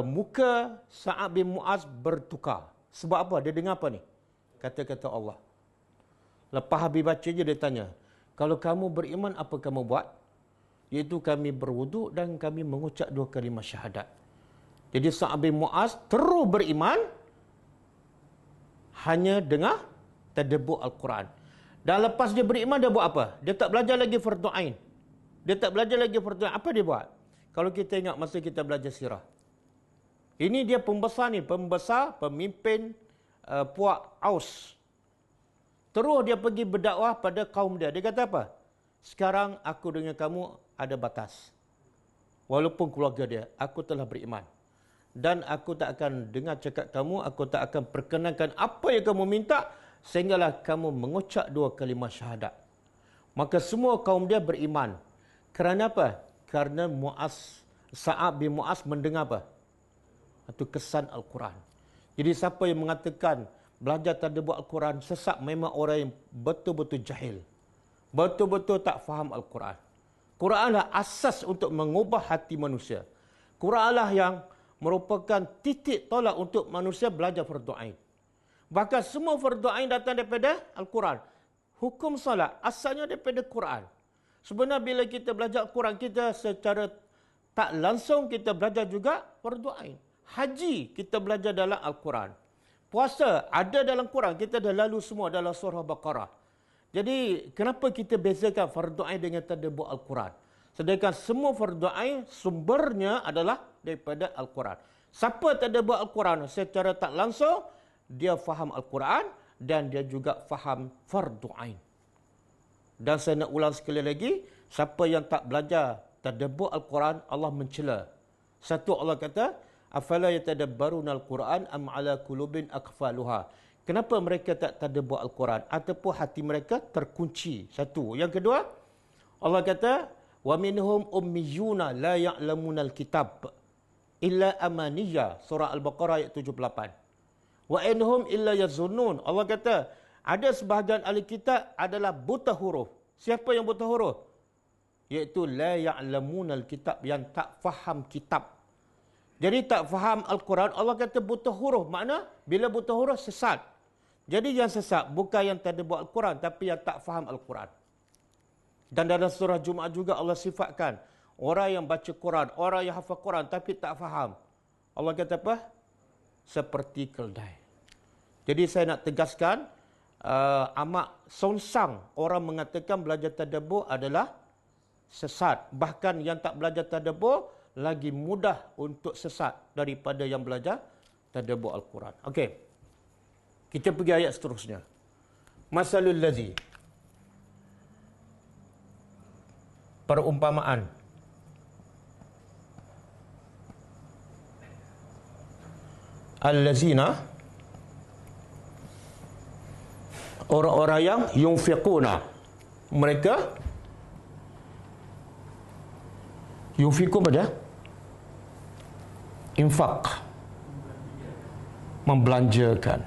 muka Sa'ad bin Muaz bertukar. Sebab apa? Dia dengar apa ni? Kata-kata Allah. Lepas habis baca je dia tanya, kalau kamu beriman, apa kamu buat? Iaitu kami berwuduk dan kami mengucap 2 kalimah syahadat. Jadi Sa'ad bin Muaz terus beriman hanya dengar tadabbur Al-Quran. Dan lepas dia beriman, dia buat apa? Dia tak belajar lagi fardu ain. Dia tak belajar lagi fardu ain. Apa dia buat? Kalau kita ingat masa kita belajar sirah. Ini dia pembesar ni, pemimpin puak Aus. Terus dia pergi berdakwah pada kaum dia. Dia kata apa? Sekarang aku dengan kamu ada batas. Walaupun keluarga dia, aku telah beriman. Dan aku tak akan dengar cakap kamu, aku tak akan perkenankan apa yang kamu minta, sehinggalah kamu mengucap 2 kalimah syahadat. Maka semua kaum dia beriman. Kerana apa? Kerana Sa'ad bin Muaz mendengar apa? Itu kesan Al-Quran. Jadi siapa yang mengatakan belajar tadabbur Al-Quran sesat, memang orang yang betul-betul jahil. Betul-betul tak faham Al-Quran. Quranlah asas untuk mengubah hati manusia. Quranlah yang merupakan titik tolak untuk manusia belajar fardu ain. Bahkan semua fardu ain datang daripada Al-Quran. Hukum salat asalnya daripada Quran. Sebenarnya bila kita belajar Al-Quran, kita secara tak langsung kita belajar juga fardu ain. Haji kita belajar dalam Al-Quran. Puasa ada dalam Quran, kita dah lalu semua dalam surah Baqarah. Jadi kenapa kita bezakan fardu ain dengan tadabbur Al-Quran? Sedangkan semua fardu ain sumbernya adalah daripada Al-Quran. Siapa tadabbur Al-Quran secara tak langsung, dia faham Al-Quran dan dia juga faham fardu ain. Dan saya nak ulang sekali lagi, siapa yang tak belajar tadabbur Al-Quran, Allah mencela. Satu, Allah kata, afala yatadabbaruna al-Quran am ala qulubin aqfaluha. Kenapa mereka tak tadabbur Al-Quran ataupun hati mereka terkunci? Satu. Yang kedua, Allah kata, wa minhum ummiyuna la ya'lamunal kitab illa amaniyya, surah Al-Baqarah ayat 78. Wa inhum illa yazunnun. Allah kata ada sebahagian ahli kitab adalah buta huruf. Siapa yang buta huruf? Iaitu la ya'lamunal kitab, yang tak faham kitab. Jadi tak faham Al-Quran, Allah kata buta huruf. Makna bila buta huruf sesat. Jadi yang sesat bukan yang tadabbur Al-Quran, tapi yang tak faham Al-Quran. Dan dalam surah Jumaat juga Allah sifatkan orang yang baca Quran, orang yang hafal Quran tapi tak faham. Allah kata apa? Seperti keldai. Jadi saya nak tegaskan, amat songsang orang mengatakan belajar tadabbur adalah sesat. Bahkan yang tak belajar tadabbur lagi mudah untuk sesat daripada yang belajar tadabbur Al-Quran. Okey. Kita pergi ayat seterusnya. Masalul ladzi, allazina, orang-orang yang yunfiquna, mereka yunfiqu pada infak, membelanjakan.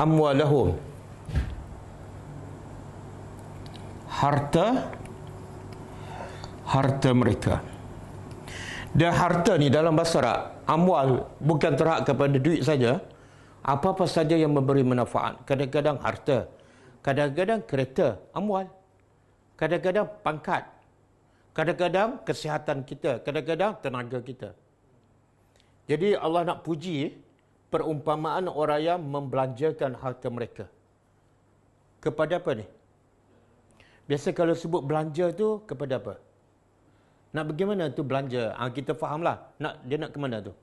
Amwalahum, harta mereka. Dan harta ni dalam bahasa Arab, amwal bukan terhad kepada duit saja. Apa-apa saja yang memberi manfaat. Kadang-kadang harta, kadang-kadang kereta, amwal. Kadang-kadang pangkat, kadang-kadang kesihatan kita, kadang-kadang tenaga kita. Jadi Allah nak puji perumpamaan orang yang membelanjakan harta mereka. Kepada apa ni? Biasa kalau sebut belanja tu kepada apa? Nak bagaimana tu belanja? Kita fahamlah. Dia nak ke mana tu?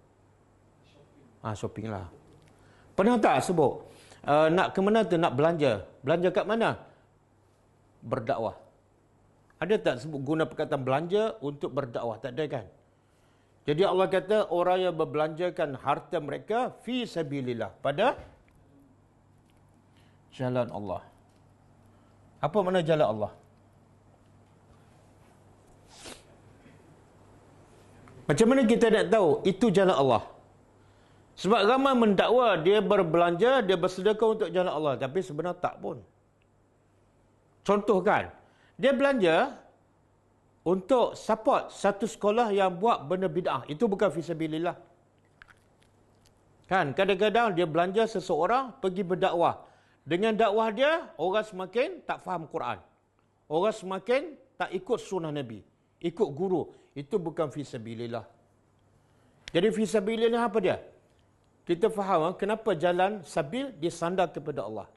Shopping lah. Pernah tak sebut? Nak ke mana tu nak belanja? Belanja kat mana? Berdakwah. Ada tak sebut guna perkataan belanja untuk berdakwah? Tak ada kan? Jadi Allah kata orang yang berbelanjakan harta mereka fi sabilillah, pada jalan Allah. Apa makna jalan Allah? Macam mana kita nak tahu itu jalan Allah? Sebab ramai mendakwa dia berbelanja, dia bersedekah untuk jalan Allah, tapi sebenarnya tak pun. Contoh kan, dia belanja untuk support satu sekolah yang buat benda bid'ah, itu bukan fisabilillah. Kan, kadang-kadang dia belanja seseorang pergi berdakwah. Dengan dakwah dia, orang semakin tak faham Quran. Orang semakin tak ikut sunnah Nabi, ikut guru. Itu bukan fisabilillah. Jadi fisabilillah apa dia? Kita faham kenapa jalan sabil disandar kepada Allah.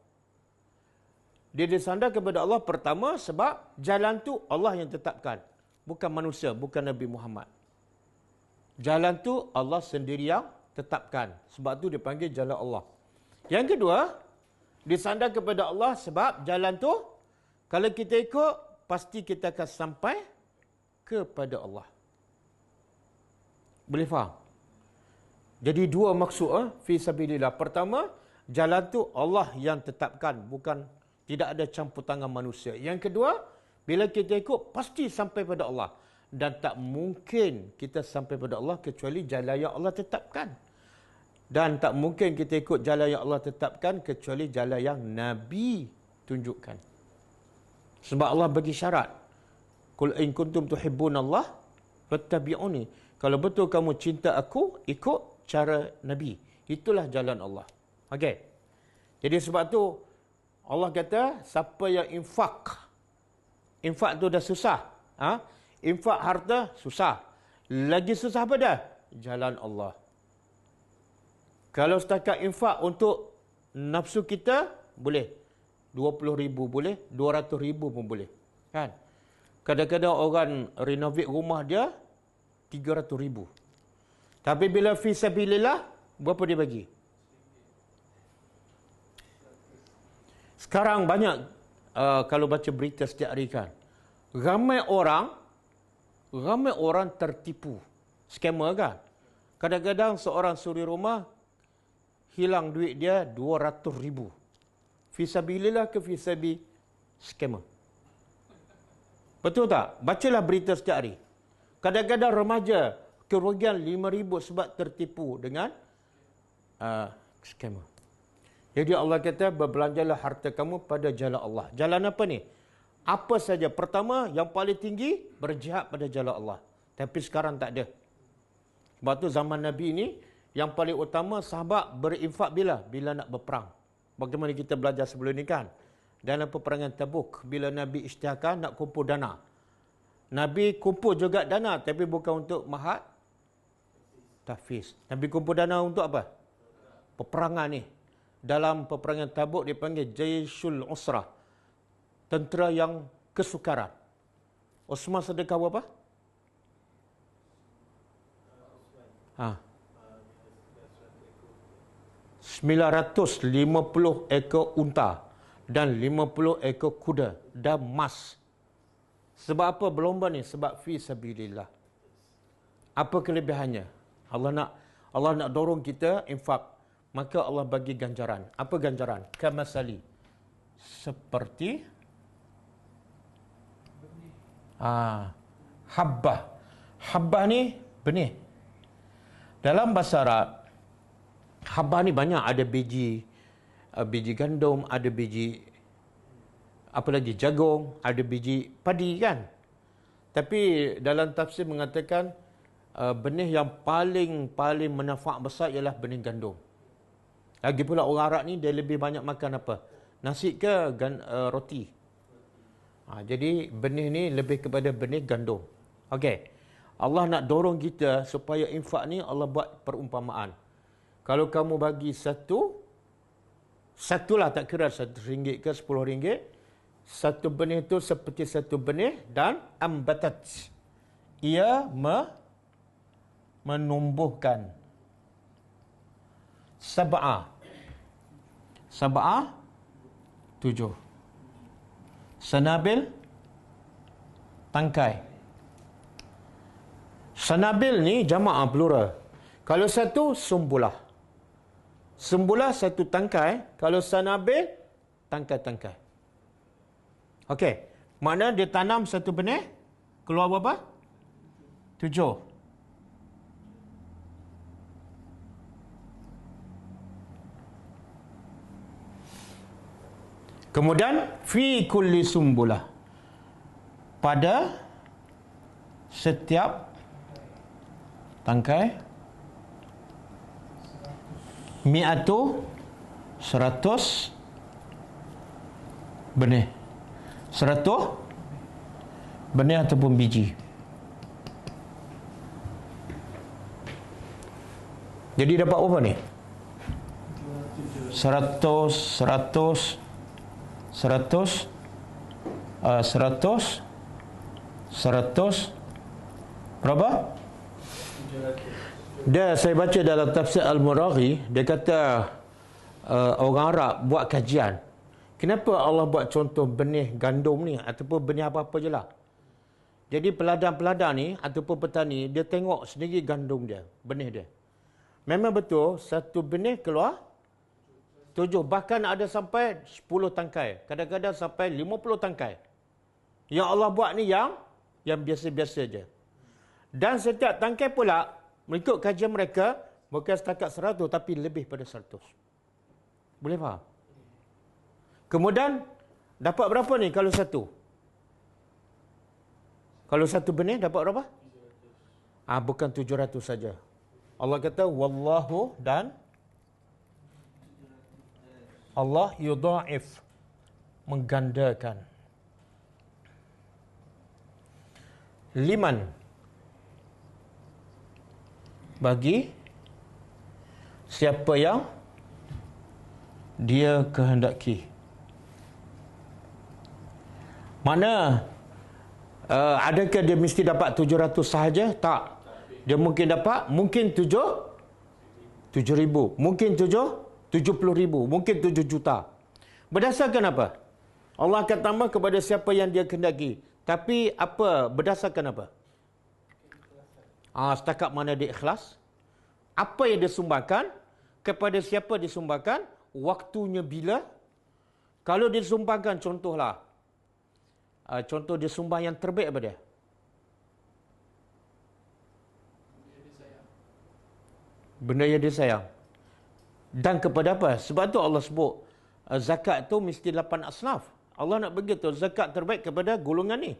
Dia disandar kepada Allah pertama sebab jalan tu Allah yang tetapkan. Bukan manusia, bukan Nabi Muhammad. Jalan tu Allah sendiri yang tetapkan. Sebab tu dipanggil jalan Allah. Yang kedua, disandar kepada Allah sebab jalan tu kalau kita ikut, pasti kita akan sampai kepada Allah. Boleh faham? Jadi dua maksud fi sabilillah. Pertama, jalan tu Allah yang tetapkan, bukan, tidak ada campur tangan manusia. Yang kedua, bila kita ikut pasti sampai pada Allah, dan tak mungkin kita sampai pada Allah kecuali jalan yang Allah tetapkan. Dan tak mungkin kita ikut jalan yang Allah tetapkan kecuali jalan yang Nabi tunjukkan. Sebab Allah bagi syarat. Qul in kuntum tuhibbunallah fattabi'uni. Kalau betul kamu cinta aku, ikut cara Nabi. Itulah jalan Allah. Okey. Jadi sebab tu Allah kata siapa yang infak tu dah susah. Infak harta susah. Lagi susah apa dah? Jalan Allah. Kalau setakat infak untuk nafsu kita, boleh. 20,000 boleh, 200,000 pun boleh. Kan? Kadang-kadang orang renovate rumah dia 300,000. Tapi bila fi sabilillah, berapa dia bagi? Sekarang banyak, kalau baca berita setiap hari kan, ramai orang tertipu. Scammer kan? Kadang-kadang seorang suri rumah, hilang duit dia 200,000. Fisabilillah ke fisabi scammer? Betul tak? Bacalah berita setiap hari. Kadang-kadang remaja kerugian 5,000 sebab tertipu dengan scammer. Jadi Allah kata berbelanjalah harta kamu pada jalan Allah. Jalan apa ni? Apa saja. Pertama, yang paling tinggi, berjihad pada jalan Allah. Tapi sekarang tak ada. Sebab tu zaman Nabi ini, yang paling utama sahabat berinfak bila? Bila nak berperang. Bagaimana kita belajar sebelum ni kan? Dalam peperangan Tabuk, bila Nabi isytiharkan nak kumpul dana. Nabi kumpul juga dana, tapi bukan untuk mahat tahfiz. Nabi kumpul dana untuk apa? Peperangan ni. Dalam peperangan Tabuk dipanggil Jayshul Usrah. Tentera yang kesukaran. Osman sedekah berapa? 950 ekor unta dan 50 ekor kuda dan emas. Sebab apa berlomba ni? Sebab fi sabilillah. Apa kelebihannya? Allah nak dorong kita infak. Maka Allah bagi ganjaran. Apa ganjaran? Kamasali. Seperti habbah. Habbah ni benih. Dalam bahasa Arab, habbah ni banyak. Ada biji gandum, ada biji apa lagi, jagung, ada biji padi kan. Tapi dalam tafsir mengatakan benih yang paling manfaat besar ialah benih gandum. Lagi pula orang Arab ni dia lebih banyak makan apa? Nasi ke roti. Jadi benih ni lebih kepada benih gandum. Okey. Allah nak dorong kita supaya infak ni Allah buat perumpamaan. Kalau kamu bagi satulah, tak kira RM1 ke RM10, satu benih itu seperti satu benih dan ambatat. Ia menumbuhkan sab'ah 7 sanabil tangkai. Sanabil ni jamaah plural. Kalau satu sumbulah. Sumbulah satu tangkai. Kalau sanabil tangkai-tangkai. Okey. Makna dia tanam satu benih, keluar berapa? 7. Kemudian fi kulli sumbulah. Pada setiap tangkai mi'atu 100 benih. 100 benih ataupun biji. Jadi dapat berapa ni? 100 berapa? Saya baca dalam tafsir Al-Muraghi, dia kata orang Arab buat kajian. Kenapa Allah buat contoh benih gandum ni ataupun benih apa-apa je lah. Jadi peladang-peladang ni ataupun petani, dia tengok sendiri gandum dia, benih dia. Memang betul, satu benih keluar 7, bahkan ada sampai 10 tangkai. Kadang-kadang sampai 50 tangkai. Yang Allah buat ni yang biasa-biasa je. Dan setiap tangkai pula, mengikut kajian mereka, bukan setakat 100 tapi lebih pada 100. Boleh faham? Kemudian, dapat berapa ni kalau satu? Kalau satu benih dapat berapa? Bukan 700 saja. Allah kata, wallahu, dan Allah yudha'if, menggandakan. Liman, bagi siapa yang dia kehendaki. Mana adakah dia mesti dapat 700 sahaja? Tak. Dia mungkin dapat, mungkin 7,000, mungkin 70,000, mungkin 7 juta. Berdasarkan apa? Allah akan tambah kepada siapa yang dia kehendaki. Tapi apa? Berdasarkan apa? Setakat mana dia ikhlas? Apa yang dia sumbangkan? Kepada siapa dia sumbangkan? Waktunya bila? Kalau dia sumbangkan, contohlah. Contoh dia sumbang yang terbaik apa dia? Benda yang dia sayang. Dan kepada apa? Sebab tu Allah sebut zakat tu mesti 8 asnaf. Allah nak begitu, zakat terbaik kepada golongan ni.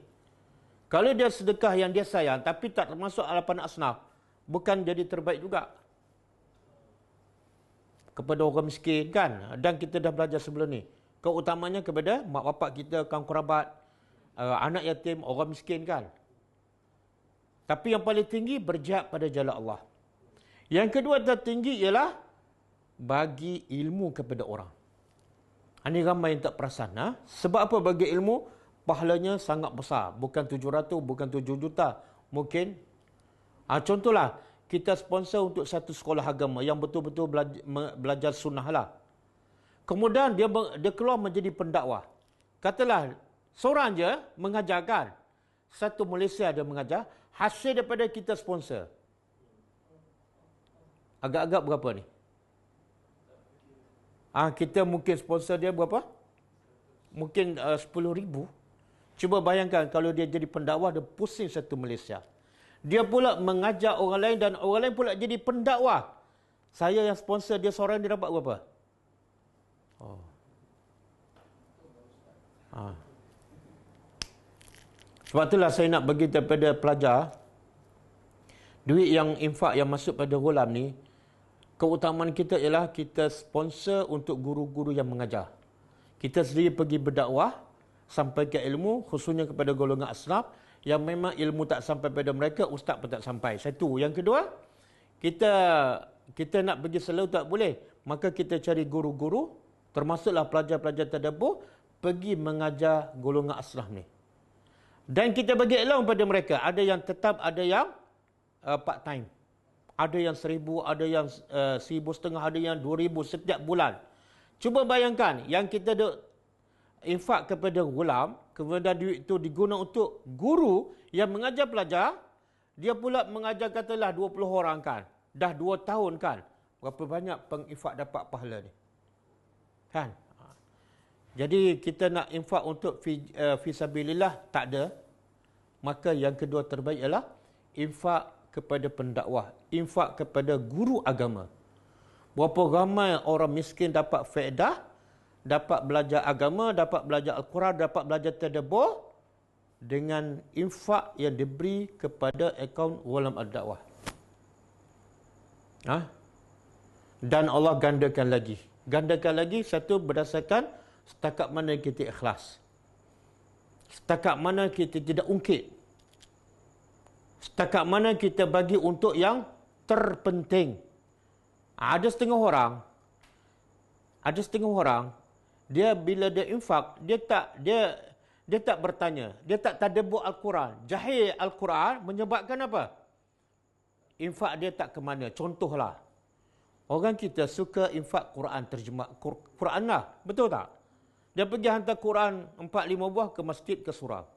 Kalau dia sedekah yang dia sayang tapi tak termasuk 8 asnaf, bukan jadi terbaik juga. Kepada orang miskin kan. Dan kita dah belajar sebelum ni. Keutamanya kepada mak bapak kita, kaum kerabat, anak yatim, orang miskin kan. Tapi yang paling tinggi berjihad pada jalan Allah. Yang kedua tertinggi ialah bagi ilmu kepada orang. Ini ramai yang tak perasan. Sebab apa bagi ilmu? Pahalanya sangat besar. Bukan 700, bukan 7 juta. Mungkin. Contohlah, kita sponsor untuk satu sekolah agama yang betul-betul belajar sunnah lah. Kemudian dia keluar menjadi pendakwah. Katalah, seorang je mengajarkan. Satu Malaysia dia mengajar. Hasil daripada kita sponsor. Agak-agak berapa ni? Kita mungkin sponsor dia berapa? Mungkin 10,000. Cuba bayangkan kalau dia jadi pendakwah, dia pusing satu Malaysia. Dia pula mengajar orang lain dan orang lain pula jadi pendakwah. Saya yang sponsor dia seorang, dia dapat berapa? Sebab itulah saya nak bagi kepada pelajar, duit yang infak yang masuk pada Ghulam ni, keutamaan kita ialah kita sponsor untuk guru-guru yang mengajar. Kita sendiri pergi berdakwah, sampaikan ilmu, khususnya kepada golongan asnaf, yang memang ilmu tak sampai pada mereka, ustaz pun tak sampai. Satu. Yang kedua, kita nak pergi selalu tak boleh. Maka kita cari guru-guru, termasuklah pelajar-pelajar tadabbur, pergi mengajar golongan asnaf ni. Dan kita bagi ilmu pada mereka. Ada yang tetap, ada yang part time. Ada yang 1,000, ada yang 1,500, ada yang 2,000 setiap bulan. Cuba bayangkan, yang kita infak kepada Ghulam, kemudian duit itu digunakan untuk guru yang mengajar pelajar, dia pula mengajar katalah 20 orang kan. Dah 2 tahun kan. Berapa banyak pengifak dapat pahala ni? Kan? Jadi kita nak infak untuk fisabilillah, tak ada. Maka yang kedua terbaik ialah infak kepada pendakwah, infak kepada guru agama. Berapa ramai orang miskin dapat faedah, dapat belajar agama, dapat belajar Al-Quran, dapat belajar tadabbur dengan infak yang diberi kepada akaun Ghulam Ad-Dakwah. Dan Allah gandakan lagi. Gandakan lagi, satu berdasarkan setakat mana kita ikhlas. Setakat mana kita tidak ungkit. Setakat mana kita bagi untuk yang terpenting. Ada setengah orang, dia bila dia infak, dia tak bertanya, dia tak tadabbur Al-Quran. Jahil Al-Quran menyebabkan apa? Infak dia tak ke mana. Contohlah, orang kita suka infak Quran, terjemah Quran lah. Betul tak? Dia pergi hantar Quran 4-5 buah ke masjid, ke surau.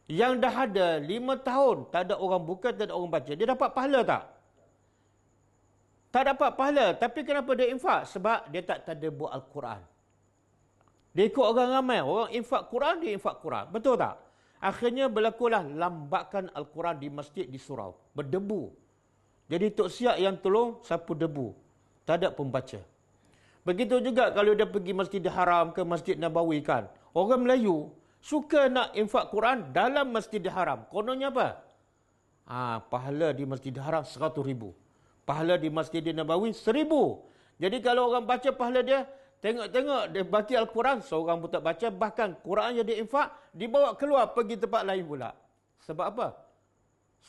Yang dah ada 5 tahun, tak ada orang buka, tak ada orang baca. Dia dapat pahala tak? Tak dapat pahala. Tapi kenapa dia infak? Sebab dia tak tadabbur Al-Quran. Dia ikut orang ramai. Orang infak Quran, dia infak Quran. Betul tak? Akhirnya berlakulah lambakan Al-Quran di masjid, di surau. Berdebu. Jadi Tok Siak yang tolong sapu debu. Tak ada pembaca. Begitu juga kalau dia pergi Masjidil Haram ke Masjid Nabawi kan. Orang Melayu suka nak infak Quran dalam Masjidil Haram. Kononnya apa? Pahala di Masjidil Haram 100,000. Pahala di Masjidil Nabawi 1,000. Jadi kalau orang baca pahala dia, tengok-tengok dia baca Al-Quran, seorang pun tak baca. Bahkan Quran yang dia infak, dibawa keluar pergi tempat lain pula. Sebab apa?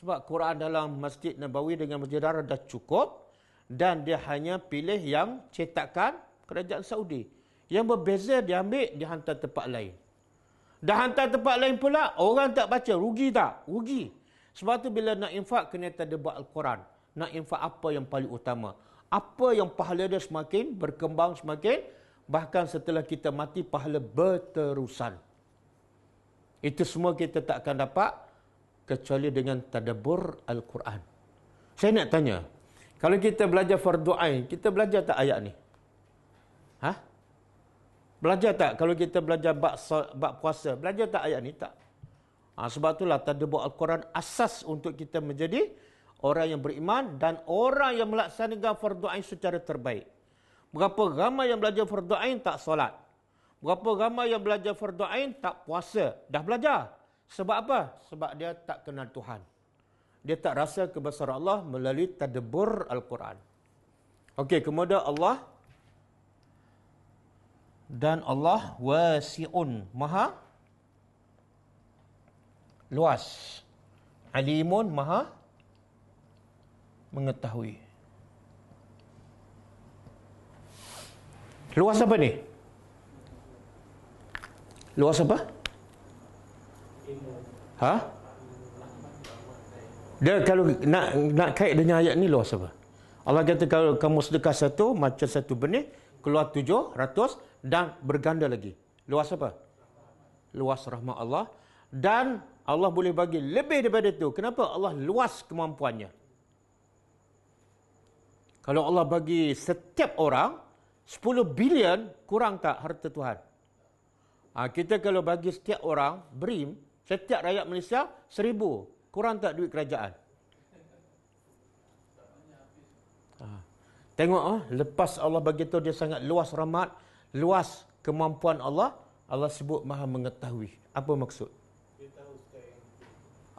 Sebab Quran dalam Masjid Nabawi dengan Masjidil Haram dah cukup. Dan dia hanya pilih yang cetakan kerajaan Saudi. Yang berbeza dia ambil, dia hantar tempat lain. Dah hantar tempat lain pula, orang tak baca. Rugi tak? Rugi. Sebab tu bila nak infak, kena tadabbur Al-Quran. Nak infak apa yang paling utama. Apa yang pahala dia semakin berkembang, semakin. Bahkan setelah kita mati, pahala berterusan. Itu semua kita tak akan dapat kecuali dengan tadabbur Al-Quran. Saya nak tanya, kalau kita belajar fardu ain, kita belajar tak ayat ni? Belajar tak? Kalau kita belajar bab puasa, belajar tak ayat ni? Tak. Sebab itulah tadabbur Al-Quran asas untuk kita menjadi orang yang beriman dan orang yang melaksanakan fardu ain secara terbaik. Berapa ramai yang belajar fardu ain tak solat? Berapa ramai yang belajar fardu ain tak puasa? Dah belajar. Sebab apa? Sebab dia tak kenal Tuhan. Dia tak rasa kebesaran Allah melalui tadabbur Al-Quran. Okey, kemudian Allah dan Allah wasi'un, maha luas. Alimun, maha mengetahui. Luas apa ni? Luas apa? Dia kalau nak kait dengan ayat ni luas apa? Allah kata kalau kamu sedekah satu, macam satu benih, keluar 700 dan berganda lagi. Luas apa? Luas rahmat Allah. Dan Allah boleh bagi lebih daripada itu. Kenapa? Allah luas kemampuannya. Kalau Allah bagi setiap orang 10 bilion, kurang tak harta Tuhan? Kita kalau bagi setiap orang BRIM, setiap rakyat Malaysia 1000, kurang tak duit kerajaan? Tengok, lepas Allah bagi tahu dia sangat luas rahmat, luas kemampuan Allah, Allah sebut Maha mengetahui. Apa maksud?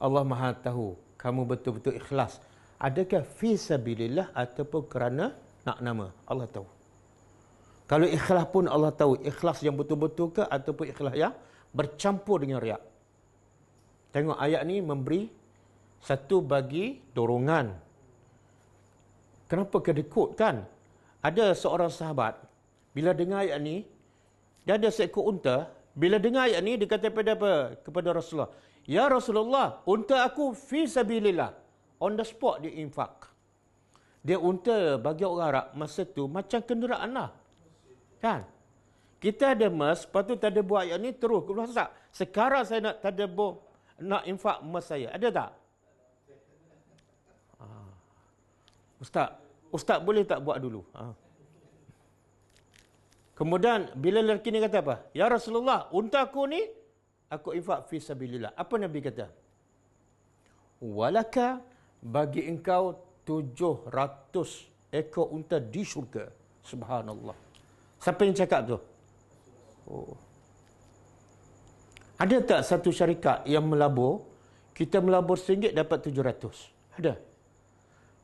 Allah Maha tahu kamu betul-betul ikhlas. Adakah fi sabilillah ataupun kerana nak nama? Allah tahu. Kalau ikhlas pun Allah tahu. Ikhlas yang betul-betul ke ataupun ikhlas yang bercampur dengan riak. Tengok ayat ni memberi satu bagi dorongan. Kenapa kedekut kan? Ada seorang sahabat, bila dengar ayat ni, dia ada seekor unta. Bila dengar ayat ni, dia kata kepada Rasulullah, Ya Rasulullah, unta aku fi sabilillah. On the spot dia infak. Dia unta bagi orang Arab masa tu macam kenderaan lah. Kan? Kita ada emas, lepas tu tak ada buat ayat ni terus. Sekarang saya nak tadabbur, nak infak emas saya. Ada tak? Ustaz boleh tak buat dulu? Kemudian bila lelaki ni kata apa? Ya Rasulullah, unta aku ni aku infak fi sabilillah. Apa Nabi kata? Walaka, bagi engkau 700 ekor unta di syurga. Subhanallah. Siapa yang cakap tu? Ada tak satu syarikat yang melabur, kita melabur RM1 dapat 700? Ada.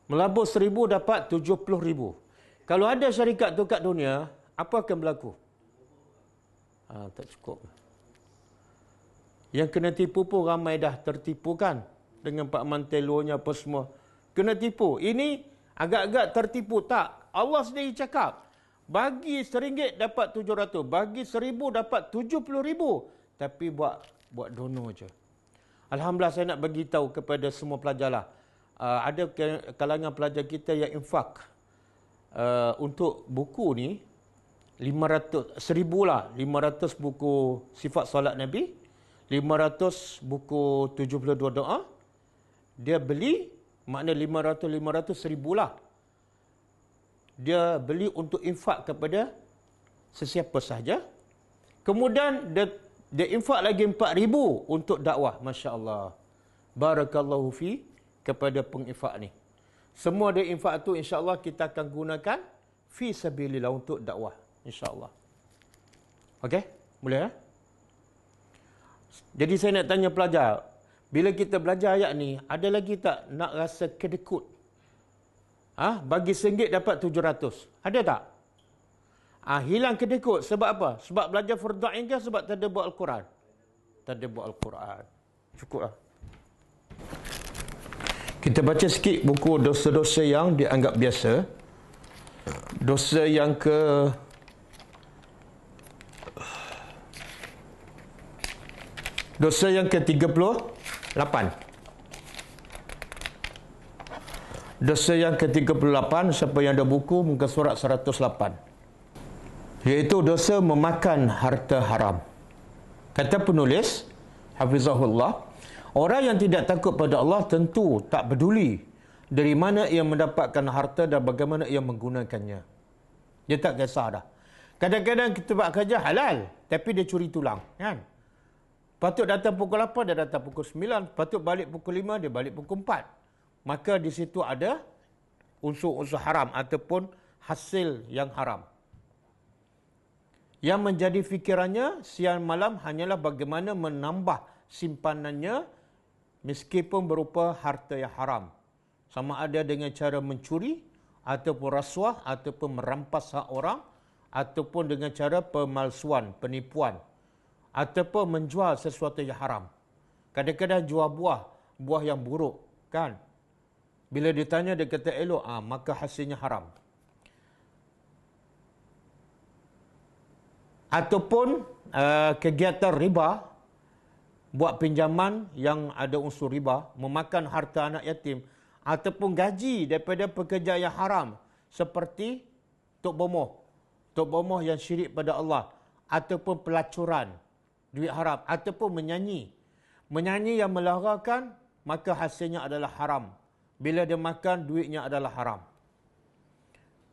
Melabur 1000 dapat 70,000. Kalau ada syarikat tu kat dunia, apa akan berlaku? Tak cukup. Yang kena tipu pun ramai dah tertipu kan? Dengan Pak Mantelonya apa semua. Kena tipu. Ini agak-agak tertipu. Tak. Allah sendiri cakap. Bagi RM1 dapat 700. Bagi 1000 dapat 70,000. Tapi buat dono je. Alhamdulillah saya nak bagi tahu kepada semua pelajar lah. Ada kalangan pelajar kita yang infak untuk buku ni 1000 lah. 500 buku sifat solat Nabi, 500 buku 72 doa. Dia beli, makna 500 1000 lah. Dia beli untuk infak kepada sesiapa sahaja. Kemudian dia infak lagi 4000 untuk dakwah. Masya Allah. Barakallahu fi kepada penginfak ni. Semua dia infak tu insya-Allah kita akan gunakan fi sabilillah untuk dakwah insya-Allah. Okey? Boleh ya? Jadi saya nak tanya pelajar, bila kita belajar ayat ni, ada lagi tak nak rasa kedekut? Bagi RM1 dapat 700. Ada tak? Hilang kedekut sebab apa? Sebab belajar fardu ain ke sebab tadabbur Al-Quran? Tadabbur Al-Quran. Cukuplah. Kita baca sikit buku dosa-dosa yang dianggap biasa. Dosa yang ke-38. Dosa yang ke-38, siapa yang ada buku, muka surat 108. Iaitu dosa memakan harta haram. Kata penulis, Hafizahullah, orang yang tidak takut pada Allah tentu tak peduli dari mana ia mendapatkan harta dan bagaimana ia menggunakannya. Dia tak kisah dah. Kadang-kadang kita buat kerja halal, tapi dia curi tulang. Kan? Patut datang pukul 8, dia datang pukul 9. Patut balik pukul 5, dia balik pukul 4. Maka di situ ada unsur-unsur haram ataupun hasil yang haram. Yang menjadi fikirannya siang malam hanyalah bagaimana menambah simpanannya meskipun berupa harta yang haram. Sama ada dengan cara mencuri, ataupun rasuah, ataupun merampas hak orang, ataupun dengan cara pemalsuan, penipuan, ataupun menjual sesuatu yang haram. Kadang-kadang jual buah yang buruk, kan? Bila ditanya dia kata elok, maka hasilnya haram. Ataupun kegiatan riba, buat pinjaman yang ada unsur riba, memakan harta anak yatim, ataupun gaji daripada pekerja yang haram, seperti tok bomoh yang syirik pada Allah, ataupun pelacuran, duit haram, ataupun menyanyi yang melarakan, maka hasilnya adalah haram. Bila dia makan, duitnya adalah haram.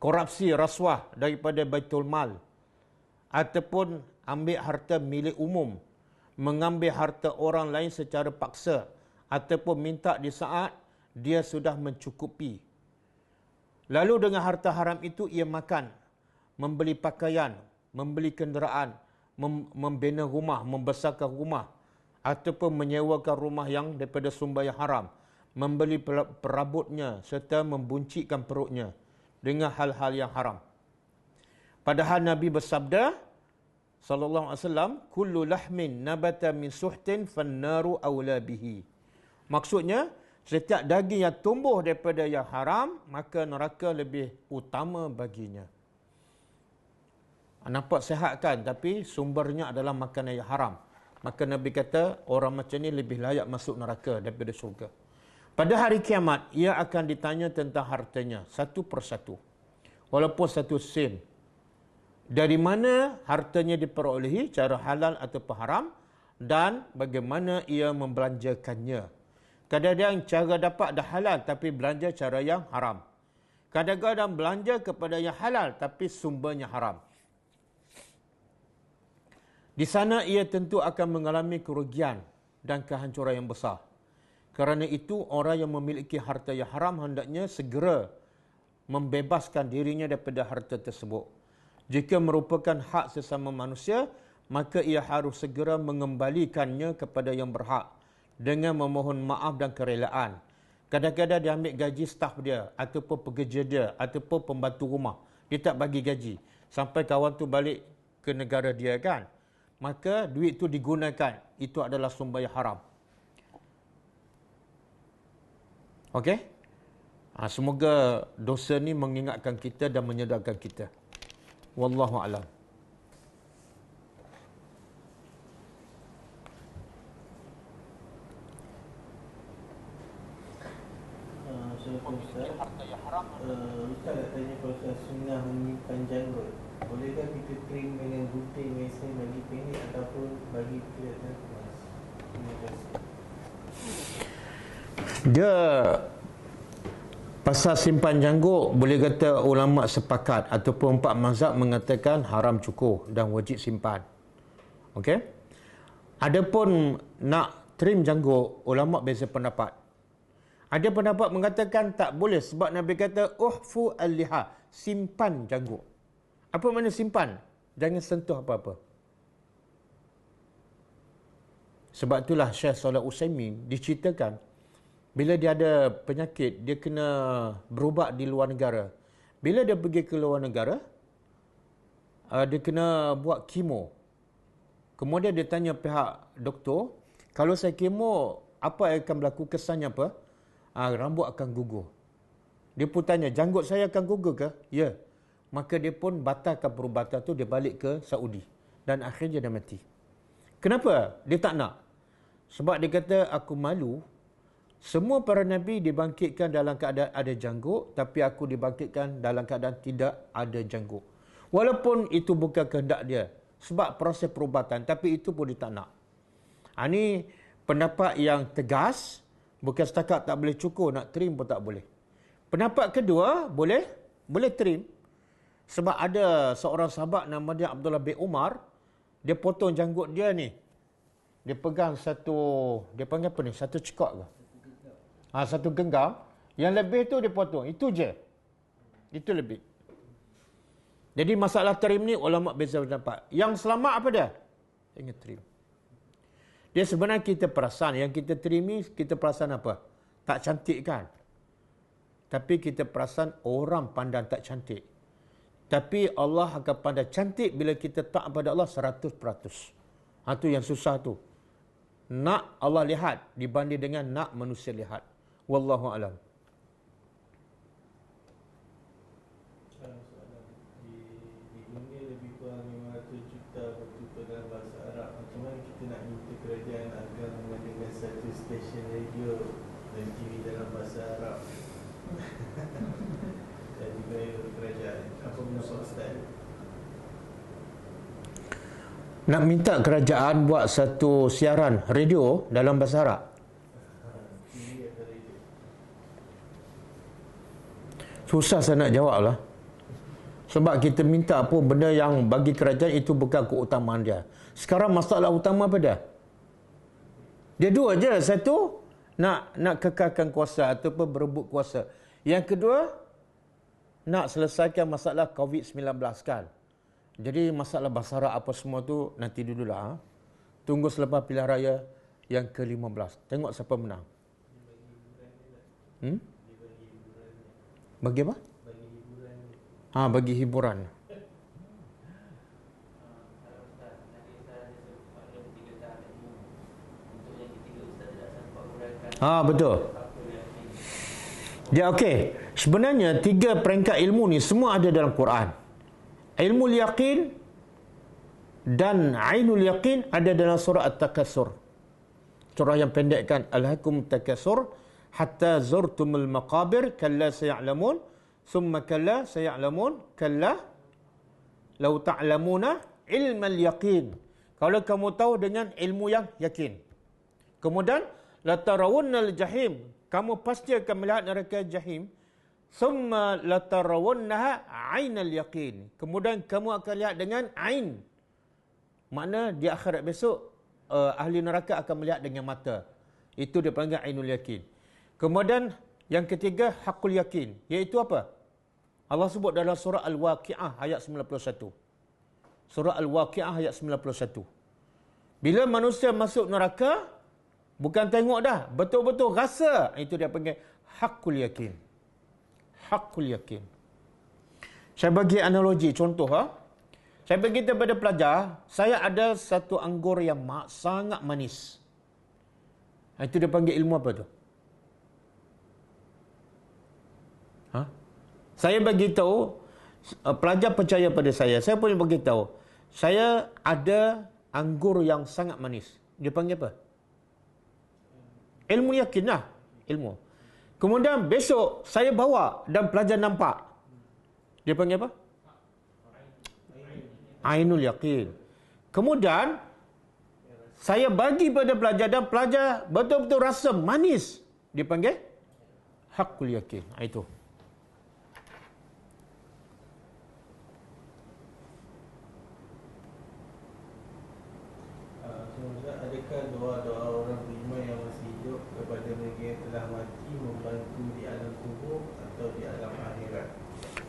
korupsi rasuah daripada Baitul Mal, ataupun ambil harta milik umum, mengambil harta orang lain secara paksa, ataupun minta di saat dia sudah mencukupi. Lalu dengan harta haram itu ia makan, membeli pakaian, membeli kenderaan, membina rumah, membesarkan rumah, ataupun menyewakan rumah yang daripada sumber yang haram, membeli perabotnya serta membuncitkan perutnya dengan hal-hal yang haram. Padahal Nabi bersabda sallallahu alaihi wasallam, kullu lahmin nabata min suhtin fannaru aula bihi. Maksudnya, setiap daging yang tumbuh daripada yang haram, maka neraka lebih utama baginya. Nampak sihat kan? Tapi sumbernya adalah makanan yang haram. Maka Nabi kata, orang macam ni lebih layak masuk neraka daripada syurga. Pada hari kiamat, ia akan ditanya tentang hartanya, satu persatu. Walaupun satu sen. Dari mana hartanya diperolehi, cara halal atau haram, dan bagaimana ia membelanjakannya. Kadang-kadang cara dapat dah halal, tapi belanja cara yang haram. Kadang-kadang belanja kepada yang halal, tapi sumbernya haram. Di sana ia tentu akan mengalami kerugian dan kehancuran yang besar. Kerana itu, orang yang memiliki harta yang haram hendaknya segera membebaskan dirinya daripada harta tersebut. Jika merupakan hak sesama manusia, maka ia harus segera mengembalikannya kepada yang berhak dengan memohon maaf dan kerelaan. Kadang-kadang dia ambil gaji staf dia, ataupun pekerja dia, ataupun pembantu rumah. Dia tak bagi gaji. Sampai kawan tu balik ke negara dia kan. Maka duit itu digunakan. Itu adalah sumber yang haram. Okey? Semoga dosa ni mengingatkan kita dan menyedarkan kita. Wallahu a'lam. Ustaz, Ustaz nak tanya pasal sunnah menyimpan janggut. Bolehkah kita trim dengan gunting mesin bagi pendek ataupun bagi kelihatan kemas? Terima kasih. Dia pasal simpan janggut, boleh kata ulama sepakat ataupun empat mazhab mengatakan haram cukur dan wajib simpan. Okey? Adapun nak trim janggut, ulama beza pendapat. Ada pendapat mengatakan tak boleh sebab Nabi kata uhfu al-liha, simpan janggut. Apa makna simpan? Jangan sentuh apa-apa. Sebab itulah Syekh Shalih Utsaimin diceritakan bila dia ada penyakit, dia kena berubat di luar negara. Bila dia pergi ke luar negara, dia kena buat kemo. Kemudian dia tanya pihak doktor, kalau saya kemo, apa yang akan berlaku, kesannya apa? Rambut akan gugur. Dia pun tanya, janggut saya akan gugur ke? Ya. Maka dia pun batalkan perubatan tu, dia balik ke Saudi. Dan akhirnya dia mati. Kenapa? Dia tak nak. Sebab dia kata, aku malu. Semua para Nabi dibangkitkan dalam keadaan ada janggut, tapi aku dibangkitkan dalam keadaan tidak ada janggut. Walaupun itu bukan kehendak dia. Sebab proses perubatan, tapi itu pun dia tak nak. Ini pendapat yang tegas. Bukan setakat tak boleh cukur, nak trim pun tak boleh. Pendapat kedua, boleh trim. Sebab ada seorang sahabat nama dia Abdullah bin Umar, dia potong janggut dia ni. Dia pegang satu, dia panggil apa ni? Satu cekak ke? Satu genggam. Yang lebih tu dia potong. Itu je. Itu lebih. Jadi masalah trim ni ulama beza pendapat. Yang selamat apa dia? Jangan trim. Dia sebenarnya kita perasan, yang kita trim ni kita perasan apa? Tak cantik kan? Tapi kita perasan orang pandang tak cantik. Tapi Allah akan pandang cantik bila kita tak pada Allah 100%. Itu yang susah tu. Nak Allah lihat dibanding dengan nak manusia lihat. Wallahu a'lam. Di dunia lebih kurang 500 juta bertutur dalam bahasa Arab. Macam mana kita nak minta kerajaan agar mengadakan satu stesen radio dan TV dalam bahasa Arab? Dan dibayar oleh kerajaan. Apa pendapat Ustaz? Nak minta kerajaan buat satu siaran radio dalam bahasa Arab? TV atau radio? Susah saya nak jawab lah. Sebab kita minta apa benda yang bagi kerajaan itu bukan keutamaan dia. Sekarang masalah utama apa dia? Dia dua je. Satu, nak kekalkan kuasa ataupun berebut kuasa. Yang kedua, nak selesaikan masalah COVID-19 kan. Jadi masalah basara apa semua tu nanti dululah. Tunggu selepas pilihan raya yang ke-15. Tengok siapa menang. Bagi apa? Bagi hiburan. Betul. Dia okey. Sebenarnya 3 peringkat ilmu ni semua ada dalam Quran. Ilmu yaqin dan ainul yaqin ada dalam surah At-Takatsur. Surah yang pendek kan, alhaakum takatsur hatta zurtumul maqabir kalla sayalamun summa kalla sayalamun kalla law ta'lamuna ilmal yaqin. Kalau kamu tahu dengan ilmu yang yakin. Kemudian la tarawunnal jahim, kamu pasti akan melihat neraka jahim. Summa la tarawunnaha ainal yaqin, kemudian kamu akan lihat dengan ain. Makna di akhirat besok ahli neraka akan melihat dengan mata. Itu dipanggil ainul yaqin. Kemudian yang ketiga haqqul yaqin, iaitu apa? Allah sebut dalam surah Al-Waqi'ah ayat 91. Surah Al-Waqi'ah ayat 91. Bila manusia masuk neraka, bukan tengok dah, betul-betul rasa. Itu dia panggil haqqul yaqin. Haqqul yaqin. Saya bagi analogi, contoh. Saya bagi kepada pelajar, saya ada satu anggur yang sangat manis. Itu dia panggil ilmu apa tu? Saya bagi tahu, pelajar percaya pada saya pun bagi tahu, saya ada anggur yang sangat manis. Dia panggil apa? Ilmu yakin lah. Ilmu. Kemudian besok saya bawa dan pelajar nampak. Dia panggil apa? Ainul yaqin. Kemudian saya bagi pada pelajar dan pelajar betul-betul rasa manis. Dia panggil haqqul yaqin. Itu. Adakah doa-doa orang beriman yang masih hidup kepada mereka yang telah mati membantu di alam kubur atau di alam akhirat?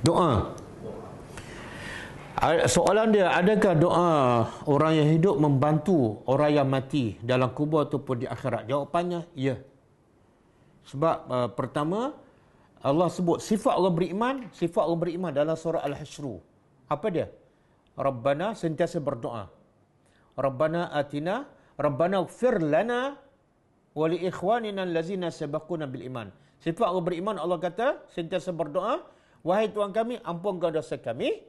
Doa. Soalan dia, adakah doa orang yang hidup membantu orang yang mati dalam kubur ataupun di akhirat? Jawapannya, ya. Sebab pertama, Allah sebut sifat orang beriman dalam surah Al-Hasyr. Apa dia? Rabbana, sentiasa berdoa. Rabbana atina, Rabbana ighfir lana wa li ikhwanina allazina sabaquna bil iman. Sifat orang beriman, Allah kata sentiasa berdoa, wahai Tuhan kami, ampunkan dosa kami,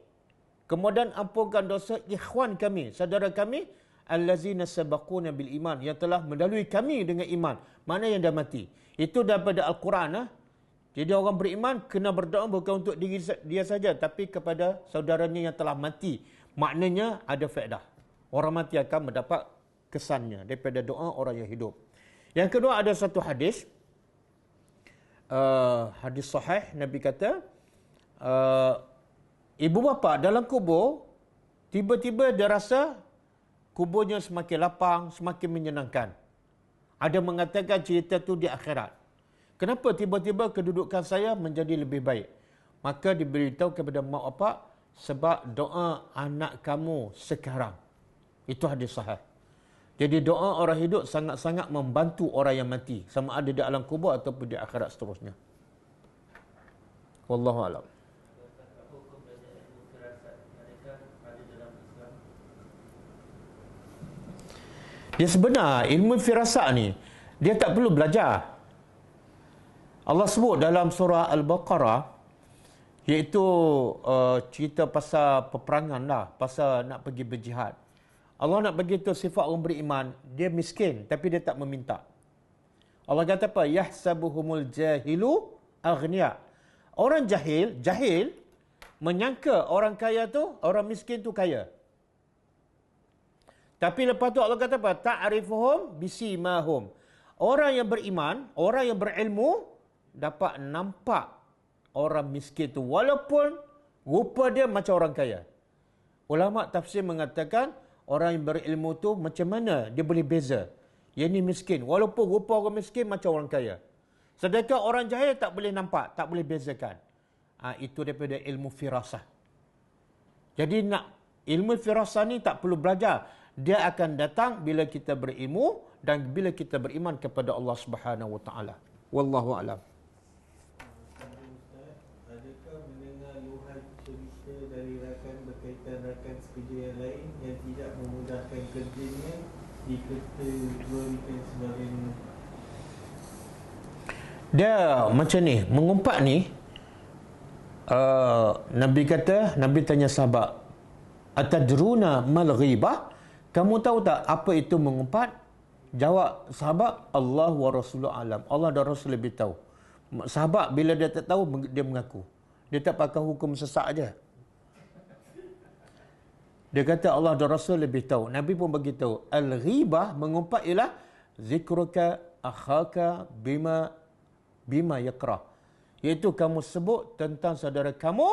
kemudian ampunkan dosa ikhwan kami, saudara kami, allazina sabaquna bil iman, yang telah mendahului kami dengan iman. Mana yang dah mati. Itu daripada Al-Quran. Jadi orang beriman kena berdoa bukan untuk diri dia saja, tapi kepada saudaranya yang telah mati. Maknanya ada faedah. Orang mati akan mendapat kesannya daripada doa orang yang hidup. Yang kedua, ada satu hadis. Hadis sahih, Nabi kata, ibu bapa dalam kubur, tiba-tiba dia rasa kuburnya semakin lapang, semakin menyenangkan. Ada mengatakan cerita tu di akhirat. Kenapa tiba-tiba kedudukan saya menjadi lebih baik? Maka diberitahu kepada mak bapak, sebab doa anak kamu sekarang. Itu hadis sahih. Jadi doa orang hidup sangat-sangat membantu orang yang mati, sama ada di alam kubur ataupun di akhirat seterusnya. Wallahu a'lam. Dia sebenar ilmu firasat ni, dia tak perlu belajar. Allah sebut dalam surah Al-Baqarah, iaitu cerita pasal peperangan lah, pasal nak pergi berjihad. Allah nak bagi tu sifat orang beriman, dia miskin tapi dia tak meminta. Allah kata apa? Yahsabuhumul jahilu aghnia. Orang jahil menyangka orang kaya tu, orang miskin tu kaya. Tapi lepas tu Allah kata apa? Ta'rifuhum bisimahum. Orang yang beriman, orang yang berilmu dapat nampak orang miskin tu walaupun Rupa dia macam orang kaya. Ulama tafsir mengatakan orang yang berilmu tu macam mana dia boleh beza. Yang ni miskin. Walaupun rupa orang miskin macam orang kaya. Sedangkan orang jahil tak boleh nampak, tak boleh bezakan. Itu daripada ilmu firasah. Jadi nak ilmu firasah ni tak perlu belajar. Dia akan datang bila kita berilmu dan bila kita beriman kepada Allah Subhanahu Wa Taala. Wallahu a'lam. Adakah mendengar luahan cerita dari rakan berkaitan rakan sekerja yang lain yang tidak memudahkan kerjanya dikategorikan sebagai Dia macam ni, mengumpat ni, Nabi kata, Nabi tanya sahabat, atadruna mal ghibah? Kamu tahu tak apa itu mengumpat? Jawab sahabat, Allah wa Rasuluh alam. Allah dan Rasul lebih tahu. Sahabat bila dia tak tahu, dia mengaku. Dia tak pakai hukum sesak aja. Dia kata Allah dan Rasul lebih tahu. Nabi pun bagi tahu. Al-ghibah, mengumpat ialah zikruka akhaka bima yakrah. Iaitu kamu sebut tentang saudara kamu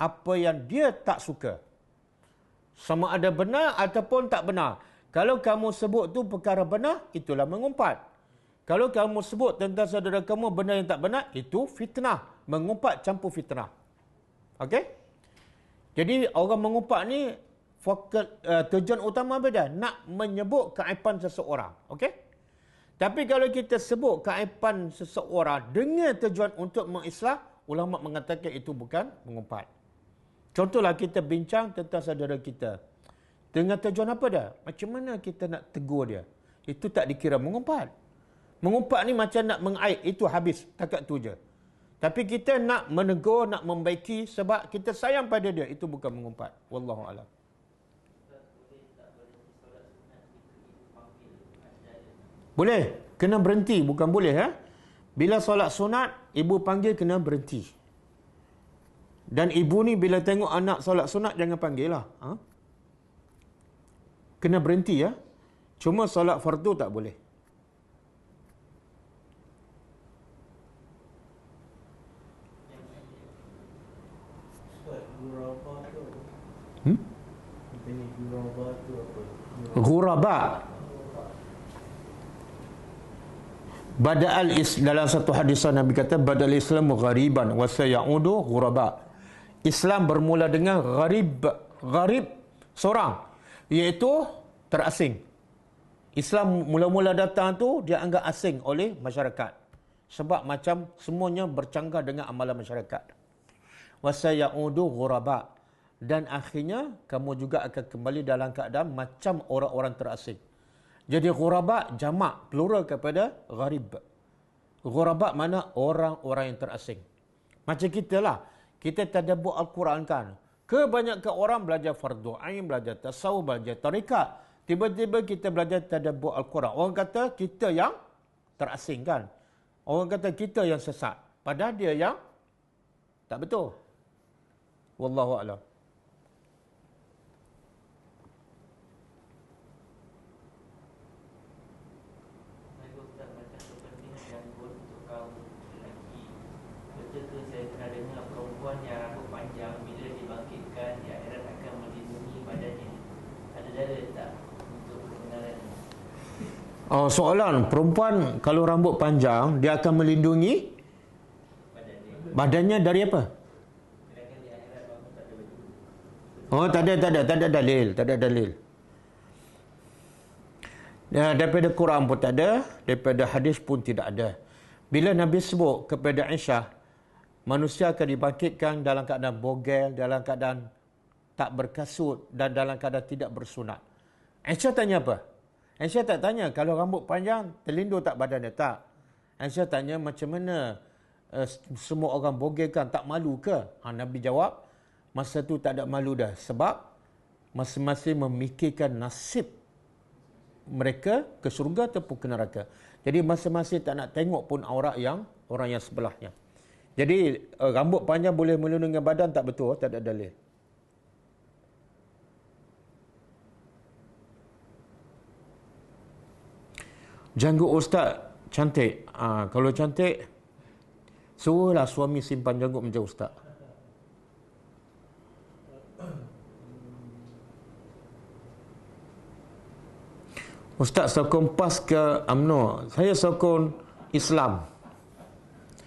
apa yang dia tak suka. Sama ada benar ataupun tak benar. Kalau kamu sebut tu perkara benar, itulah mengumpat. Kalau kamu sebut tentang saudara kamu benar yang tak benar, itu fitnah. Mengumpat campur fitnah. Okey? Jadi orang mengumpat ni tujuan utama beda. Nak menyebut keaiban seseorang. Okey? Tapi kalau kita sebut keaiban seseorang dengan tujuan untuk mengislah, ulama mengatakan itu bukan mengumpat. Contohlah kita bincang tentang saudara kita. Dengan tujuan apa dah? Macam mana kita nak tegur dia? Itu tak dikira mengumpat. Mengumpat ni macam nak mengaib. Itu habis. Takat tu je. Tapi kita nak menegur, nak membaiki sebab kita sayang pada dia. Itu bukan mengumpat. Wallahu'alam. Boleh. Kena berhenti. Bukan boleh. Bila solat sunat, ibu panggil kena berhenti. Dan ibu ni bila tengok anak solat sunat, jangan panggil lah. Kena berhenti ya. Cuma solat fardu tak boleh. Ghuraba. Bada'al dalam satu hadis Nabi kata badal Islam ghariban wa sayaudu ghuraba. Islam bermula dengan gharib seorang, iaitu terasing. Islam mula-mula datang tu dia anggap asing oleh masyarakat. Sebab macam semuanya bercanggah dengan amalan masyarakat. Wa sayaudu ghuraba. Dan akhirnya kamu juga akan kembali dalam keadaan macam orang-orang terasing. Jadi ghuraba jamak plural kepada gharib. Ghuraba mana orang-orang yang terasing. Macam kita lah. Kita tadabbur Al-Quran kan. Kebanyakan orang belajar fardu ain, belajar tasawuf, belajar tarikat. Tiba-tiba kita belajar tadabbur Al-Quran. Orang kata kita yang terasing kan. Orang kata kita yang sesat. Padahal dia yang tak betul. Wallahu a'lam. Soalan, perempuan kalau rambut panjang, dia akan melindungi badannya dari apa? Tak ada dalil. Daripada Quran pun tak ada, daripada hadis pun tidak ada. Bila Nabi sebut kepada Aisyah, manusia akan dibangkitkan dalam keadaan bogel, dalam keadaan tak berkasut dan dalam keadaan tidak bersunat. Aisyah tanya apa? Aisyah tak tanya kalau rambut panjang terlindur tak badan dia, tak. Aisyah tanya macam mana semua orang bogel kan, tak malu ke? Nabi jawab, masa tu tak ada malu dah. Sebab masing-masing memikirkan nasib mereka ke syurga ataupun ke neraka. Jadi masing-masing tak nak tengok pun aurat yang orang yang sebelahnya. Jadi rambut panjang boleh melindungi badan tak betul, tak ada dalil. Janggut ustaz cantik. Kalau cantik, suruhlah suami simpan janggut macam ustaz. Ustaz sokong PAS ke UMNO? Saya sokong Islam.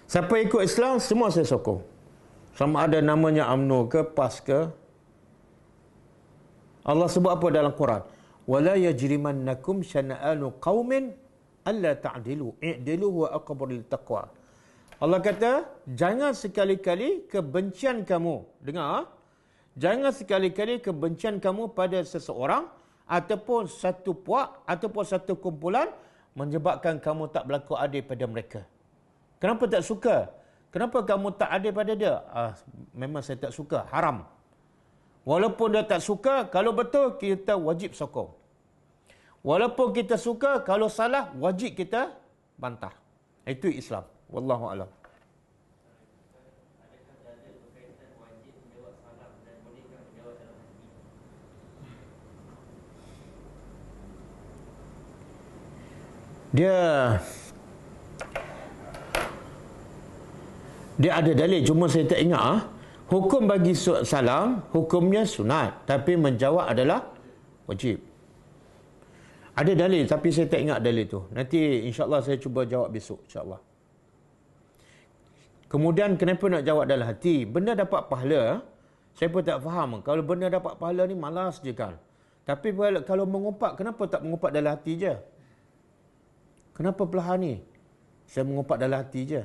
Siapa ikut Islam, semua saya sokong. Sama ada namanya UMNO ke PAS ke. Allah sebut apa dalam Quran? Wala yajrimannakum syana'anu qaumin alla ta'dilu i'dilu huwa aqrabu littaqwa. Allah kata, jangan sekali-kali kebencian kamu, dengar, jangan sekali-kali kebencian kamu pada seseorang ataupun satu puak ataupun satu kumpulan menyebabkan kamu tak berlaku adil pada mereka. Kenapa tak suka? Kenapa kamu tak adil pada dia? Memang saya tak suka, haram. Walaupun dia tak suka, kalau betul kita wajib sokong. Walaupun kita suka, kalau salah wajib kita bantah. Itu Islam. Wallahu a'lam. Dia ada dalil, cuma saya tak ingat. Hukum bagi salam, hukumnya sunat, tapi menjawab adalah wajib. Ada dalil, tapi saya tak ingat dalil tu. Nanti insya-Allah saya cuba jawab besok, insya-Allah. Kemudian kenapa nak jawab dalam hati? Benda dapat pahala, saya pun tak faham. Kalau benda dapat pahala ni malas je kan. Tapi kalau mengumpat, kenapa tak mengumpat dalam hati je? Kenapa perlahan ni? Saya mengumpat dalam hati je.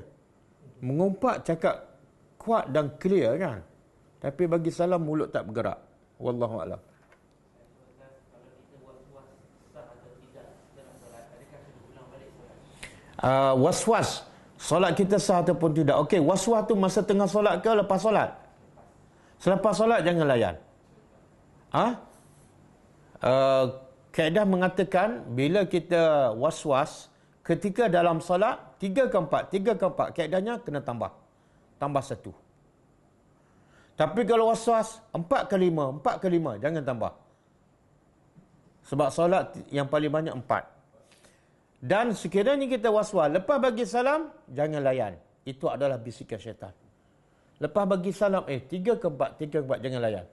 Mengumpat cakap kuat dan clear kan. Tapi bagi salam mulut tak bergerak. Wallahu a'lam. Was-was solat kita sah ataupun tidak. Okey, was-was tu masa tengah solat ke lepas solat? Selepas solat jangan layan. Kaedah mengatakan bila kita was-was ketika dalam solat 3 ke 4, kaedahnya kena tambah 1. Tapi kalau was-was 4 ke 5, jangan tambah. Sebab solat yang paling banyak 4. Dan sekiranya kita was-was, lepas bagi salam, jangan layan. Itu adalah bisikan syaitan. Lepas bagi salam, 3 ke 4, jangan layan.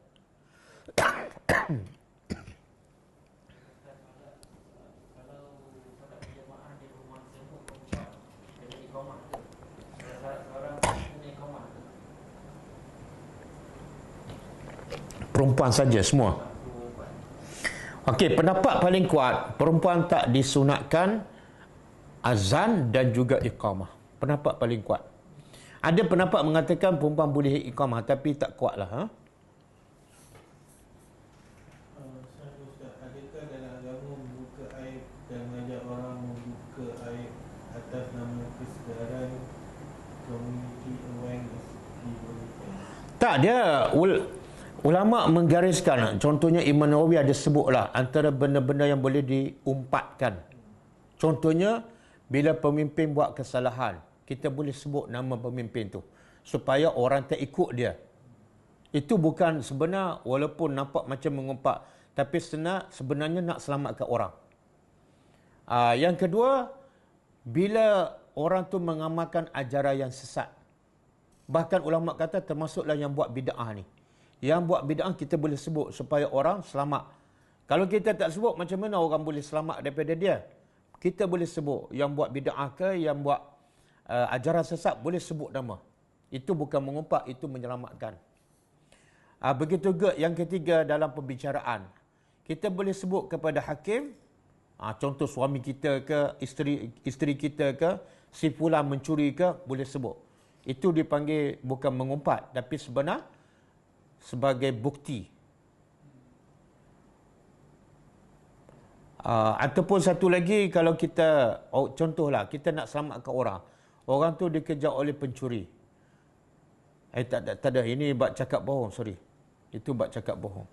Perempuan saja semua. Okey, pendapat paling kuat, perempuan tak disunatkan azan dan juga iqamah. Pendapat paling kuat. Ada pendapat mengatakan perempuan boleh iqamah, tapi tak kuatlah. Adakah dalam agama membuka aib dan mengajak orang membuka aib atas nama kesedaran community awareness dibolehkan? Tak, dia ulama menggariskan, contohnya Imam Nawawi ada sebutlah antara benda-benda yang boleh diumpatkan. Contohnya bila pemimpin buat kesalahan, kita boleh sebut nama pemimpin tu supaya orang tak ikut dia. Itu bukan sebenar, walaupun nampak macam mengumpat, tapi sebenarnya nak selamatkan orang. Yang kedua, bila orang tu mengamalkan ajaran yang sesat. Bahkan ulama kata termasuklah yang buat bid'ah ni. Yang buat bid'ah kita boleh sebut supaya orang selamat. Kalau kita tak sebut, macam mana orang boleh selamat daripada dia? Kita boleh sebut yang buat bid'ah ke, yang buat ajaran sesat, boleh sebut nama. Itu bukan mengumpat, itu menyelamatkan. Begitu juga yang ketiga dalam pembicaraan. Kita boleh sebut kepada hakim, contoh suami kita ke, isteri kita ke, si fulan mencuri ke, boleh sebut. Itu dipanggil bukan mengumpat, tapi sebenar sebagai bukti. Ataupun satu lagi, kalau kita, contohlah, kita nak selamatkan orang. Orang tu dikejar oleh pencuri. Tak ada. Ini bab cakap bohong, sorry. Itu bab cakap bohong.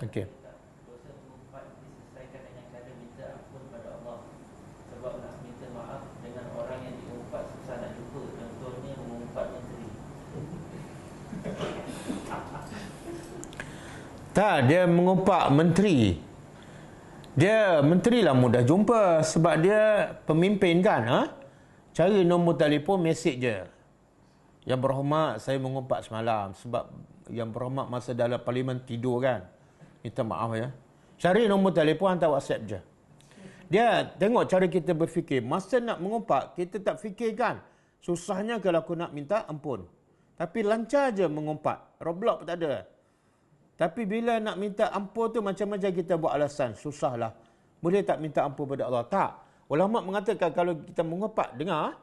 Okey. Dosa mengumpat diselesaikan dengan cara minta ampun pada Allah. Sebab nak minta maaf dengan orang yang diumpat susah nak jumpa. Contohnya mengumpat menteri. Tak, dia mengumpat menteri. Dia menteri lah mudah jumpa sebab dia pemimpin kan. Cari nombor telefon, mesej je. Yang berhormat, saya mengumpat semalam sebab yang berhormat masa dalam parlimen tidur kan. Minta maaf ya. Cari nombor telefon, hantar WhatsApp je. Dia tengok cara kita berfikir. Masa nak mengumpat, kita tak fikirkan. Susahnya kalau aku nak minta ampun. Tapi lancar je mengumpat. Roblox pun tak ada. Tapi bila nak minta ampun tu macam-macam kita buat alasan. Susahlah. Boleh tak minta ampun pada Allah? Tak. Ulama mengatakan kalau kita mengumpat, dengar.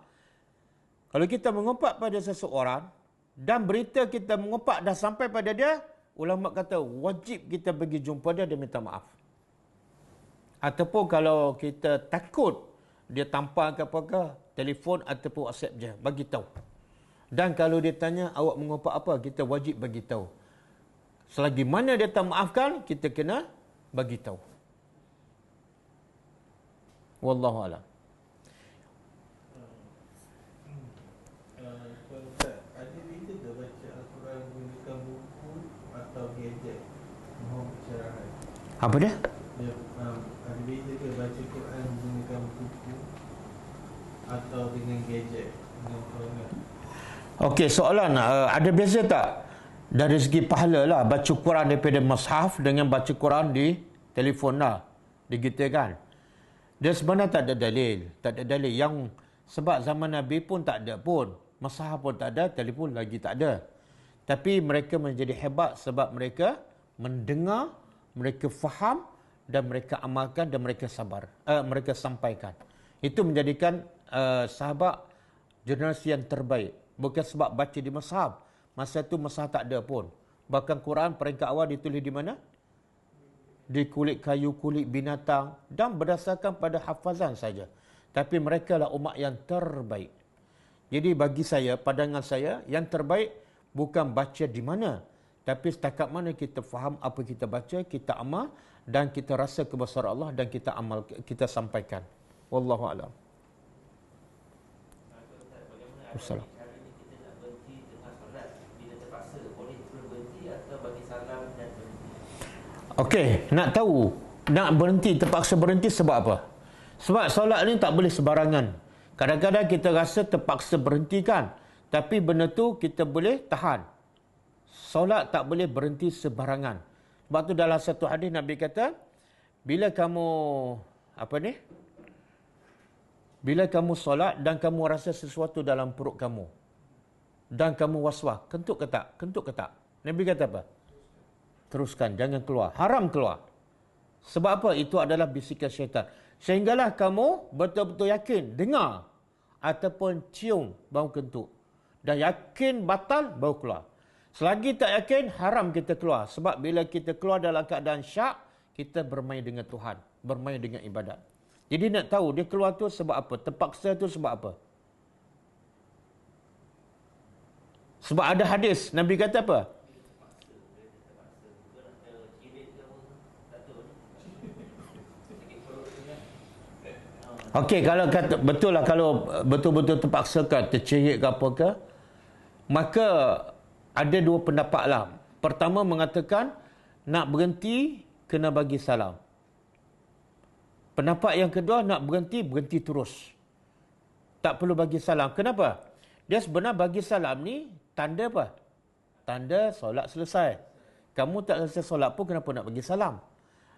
Kalau kita mengumpat pada seseorang dan berita kita mengumpat dah sampai pada dia, ulama kata wajib kita pergi jumpa dia dan minta maaf. Ataupun kalau kita takut dia tampar ke apa-apa, telefon ataupun WhatsApp je, bagi tahu. Dan kalau dia tanya awak mengumpat apa, kita wajib bagi tahu. Selagi mana dia tak maafkan, kita kena bagi tahu. Wallahu a'lam. Ustaz, ada beza ke baca Al-Quran menggunakan buku atau gadget? Mohon pencerahan. Apa dia? Ada beza ke baca Quran menggunakan buku atau dengan gadget? Dengan perangkat. Okey, soalan ada beza tak dari segi pahala lah baca Quran daripada mushaf dengan baca Quran di telefon lah, digital kan? Dia sebenarnya tak ada dalil. Tak ada dalil. Yang sebab zaman Nabi pun tak ada pun. Mushaf pun tak ada, telefon lagi tak ada. Tapi mereka menjadi hebat sebab mereka mendengar, mereka faham dan mereka amalkan dan mereka sabar. Mereka sampaikan. Itu menjadikan sahabat generasi yang terbaik. Bukan sebab baca di mushaf. Masa itu mushaf tak ada pun. Bahkan Quran peringkat awal ditulis di mana? Di kulit kayu, kulit binatang dan berdasarkan pada hafazan saja. Tapi mereka lah umat yang terbaik. Jadi bagi saya, pandangan saya, yang terbaik bukan baca di mana, tapi setakat mana kita faham apa kita baca, kita amal dan kita rasa kebesaran Allah dan kita amal, kita sampaikan. Wallahu a'lam. Wassalam. Okey, nak tahu, nak berhenti, terpaksa berhenti sebab apa? Sebab solat ni tak boleh sebarangan. Kadang-kadang kita rasa terpaksa berhenti kan, tapi benda tu kita boleh tahan. Solat tak boleh berhenti sebarangan. Sebab tu dalam satu hadis Nabi kata, bila kamu bila kamu solat dan kamu rasa sesuatu dalam perut kamu dan kamu waswas, kentut ke tak? Kentut ke tak? Nabi kata apa? Teruskan, jangan keluar. Haram keluar. Sebab apa? Itu adalah bisikan syaitan. Sehinggalah kamu betul-betul yakin, dengar ataupun cium bau kentut. Dan yakin batal, bau keluar. Selagi tak yakin, haram kita keluar. Sebab bila kita keluar dalam keadaan syak, kita bermain dengan Tuhan. Bermain dengan ibadat. Jadi nak tahu, dia keluar tu sebab apa? Terpaksa tu sebab apa? Sebab ada hadis, Nabi kata apa? Okey, kalau kata betul lah, kalau betul-betul terpaksa ke, tercerit ke apa ke, maka ada dua pendapat lah. Pertama mengatakan nak berhenti kena bagi salam. Pendapat yang kedua nak berhenti terus. Tak perlu bagi salam. Kenapa? Dia sebenarnya bagi salam ni tanda apa? Tanda solat selesai. Kamu tak selesai solat pun kenapa nak bagi salam?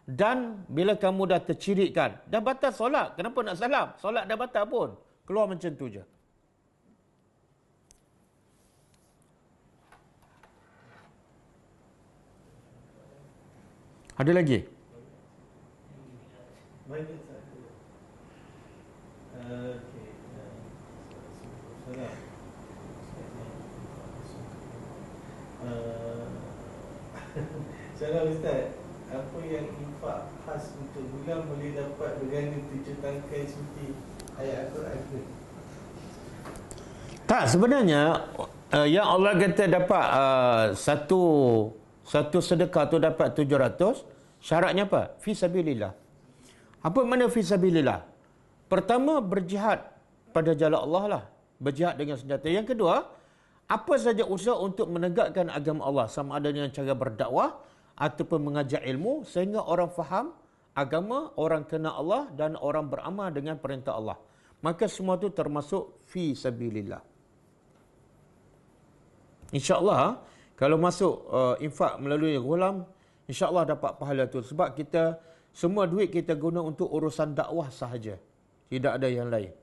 Dan bila kamu dah terciritkan, dah batal solat, kenapa nak salam? Solat dah batal pun. Keluar macam tu je. Ada lagi? Banyak satu. Okey. Salam Ustaz, apa yang infak khas untuk bulan boleh dapat berganda 7 tangkai suci ayat Al-Quran ke? Tak, sebenarnya yang Allah kata dapat satu sedekah tu dapat 700, syaratnya apa? Fi sabilillah. Apa makna fi sabilillah? Pertama, berjihad pada jalan Allah lah. Berjihad dengan senjata. Yang kedua, apa saja usaha untuk menegakkan agama Allah, sama ada dengan cara berdakwah ataupun mengajar ilmu sehingga orang faham agama, orang kenal Allah dan orang beramal dengan perintah Allah. Maka semua itu termasuk fi sabilillah. InsyaAllah kalau masuk infak melalui ghulam, insya-Allah dapat pahala tu. Sebab kita semua duit kita guna untuk urusan dakwah sahaja. Tidak ada yang lain.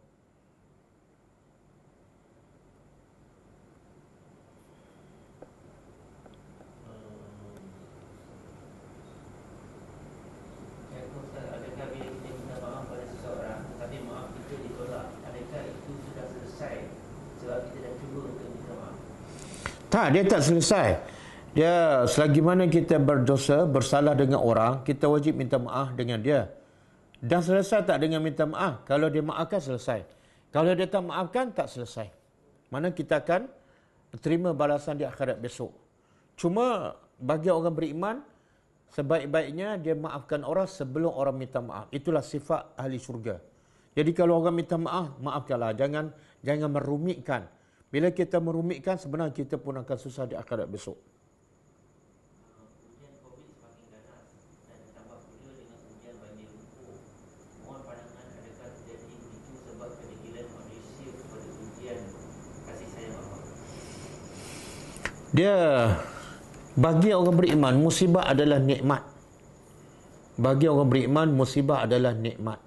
Adakah bila kita minta maaf pada seseorang tapi maaf kita ditolak, adakah itu sudah selesai sebab kita dah cuba untuk minta maaf? Tak, dia tak selesai. Dia selagi mana kita berdosa, bersalah dengan orang, kita wajib minta maaf dengan dia. Dah selesai tak dengan minta maaf? Kalau dia maafkan, selesai. Kalau dia tak maafkan, tak selesai. Mana kita akan terima balasan di akhirat besok. Cuma bagi orang beriman, sebaik-baiknya dia maafkan orang sebelum orang minta maaf. Itulah sifat ahli syurga. Jadi kalau orang minta maaf, maafkanlah. Jangan merumitkan. Bila kita merumitkan, sebenarnya kita pun akan susah di akhirat besok. Ujian COVID semakin ganas dan ditambah pula dengan ujian banjir lumpur. Mohon pandangan adakah terjadi pemicu sebab kedegilan manusia kepada ujian kasih sayang Allah. Dia, bagi orang beriman, musibah adalah nikmat. Bagi orang beriman, musibah adalah nikmat.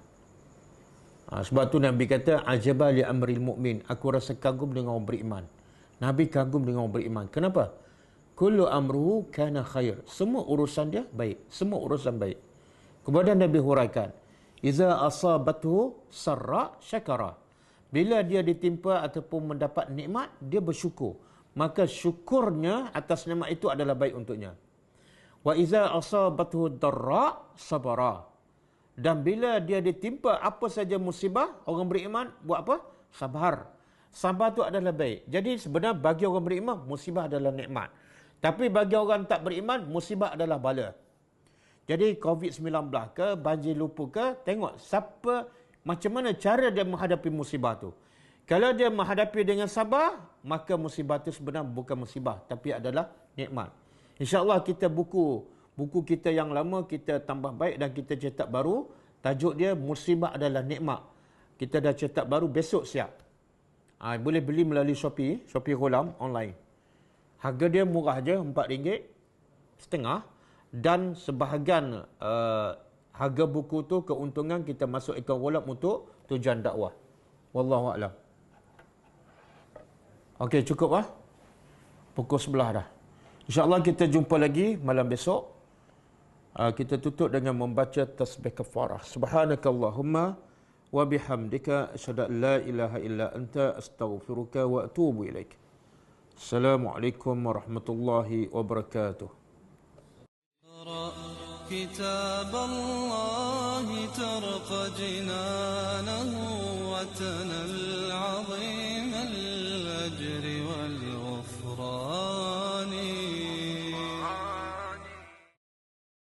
Sebab tu Nabi kata, ajaba li amril mu'min. Aku rasa kagum dengan orang beriman. Nabi kagum dengan orang beriman. Kenapa? Kullu amruhu kana khair. Semua urusan dia baik. Semua urusan baik. Kemudian Nabi huraikan, iza asabathu sarra syakara. Bila dia ditimpa ataupun mendapat nikmat, dia bersyukur. Maka syukurnya atas nikmat itu adalah baik untuknya. Wa iza asabathu darra sabara. Dan bila dia ditimpa apa saja musibah, orang beriman buat apa? Sabar. Sabar tu adalah baik. Jadi sebenarnya bagi orang beriman, musibah adalah nikmat. Tapi bagi orang tak beriman, musibah adalah bala. Jadi COVID-19 ke, banjir lumpur ke, tengok siapa, macam mana cara dia menghadapi musibah tu. Kalau dia menghadapi dengan sabar, maka musibah itu sebenarnya bukan musibah, tapi adalah nikmat. InsyaAllah kita buku kita yang lama kita tambah baik dan kita cetak baru. Tajuk dia musibah adalah nikmat. Kita dah cetak baru, besok siap. Boleh beli melalui Shopee Ghulam online. Harga dia murah je, RM4.5. Dan sebahagian harga buku tu keuntungan kita masuk akaun Ghulam untuk tujuan dakwah. Wallahu a'lam. Okey, cukup lah. Pukul 11 dah. InsyaAllah kita jumpa lagi malam besok. Kita tutup dengan membaca tasbih kafarah. Subhanakallahumma wa bihamdika asyhadu an la ilaha illa anta astaghfiruka wa atubu ilaik. Assalamualaikum warahmatullahi wabarakatuh. كتاب الله ترق جنانه وتنى العظيم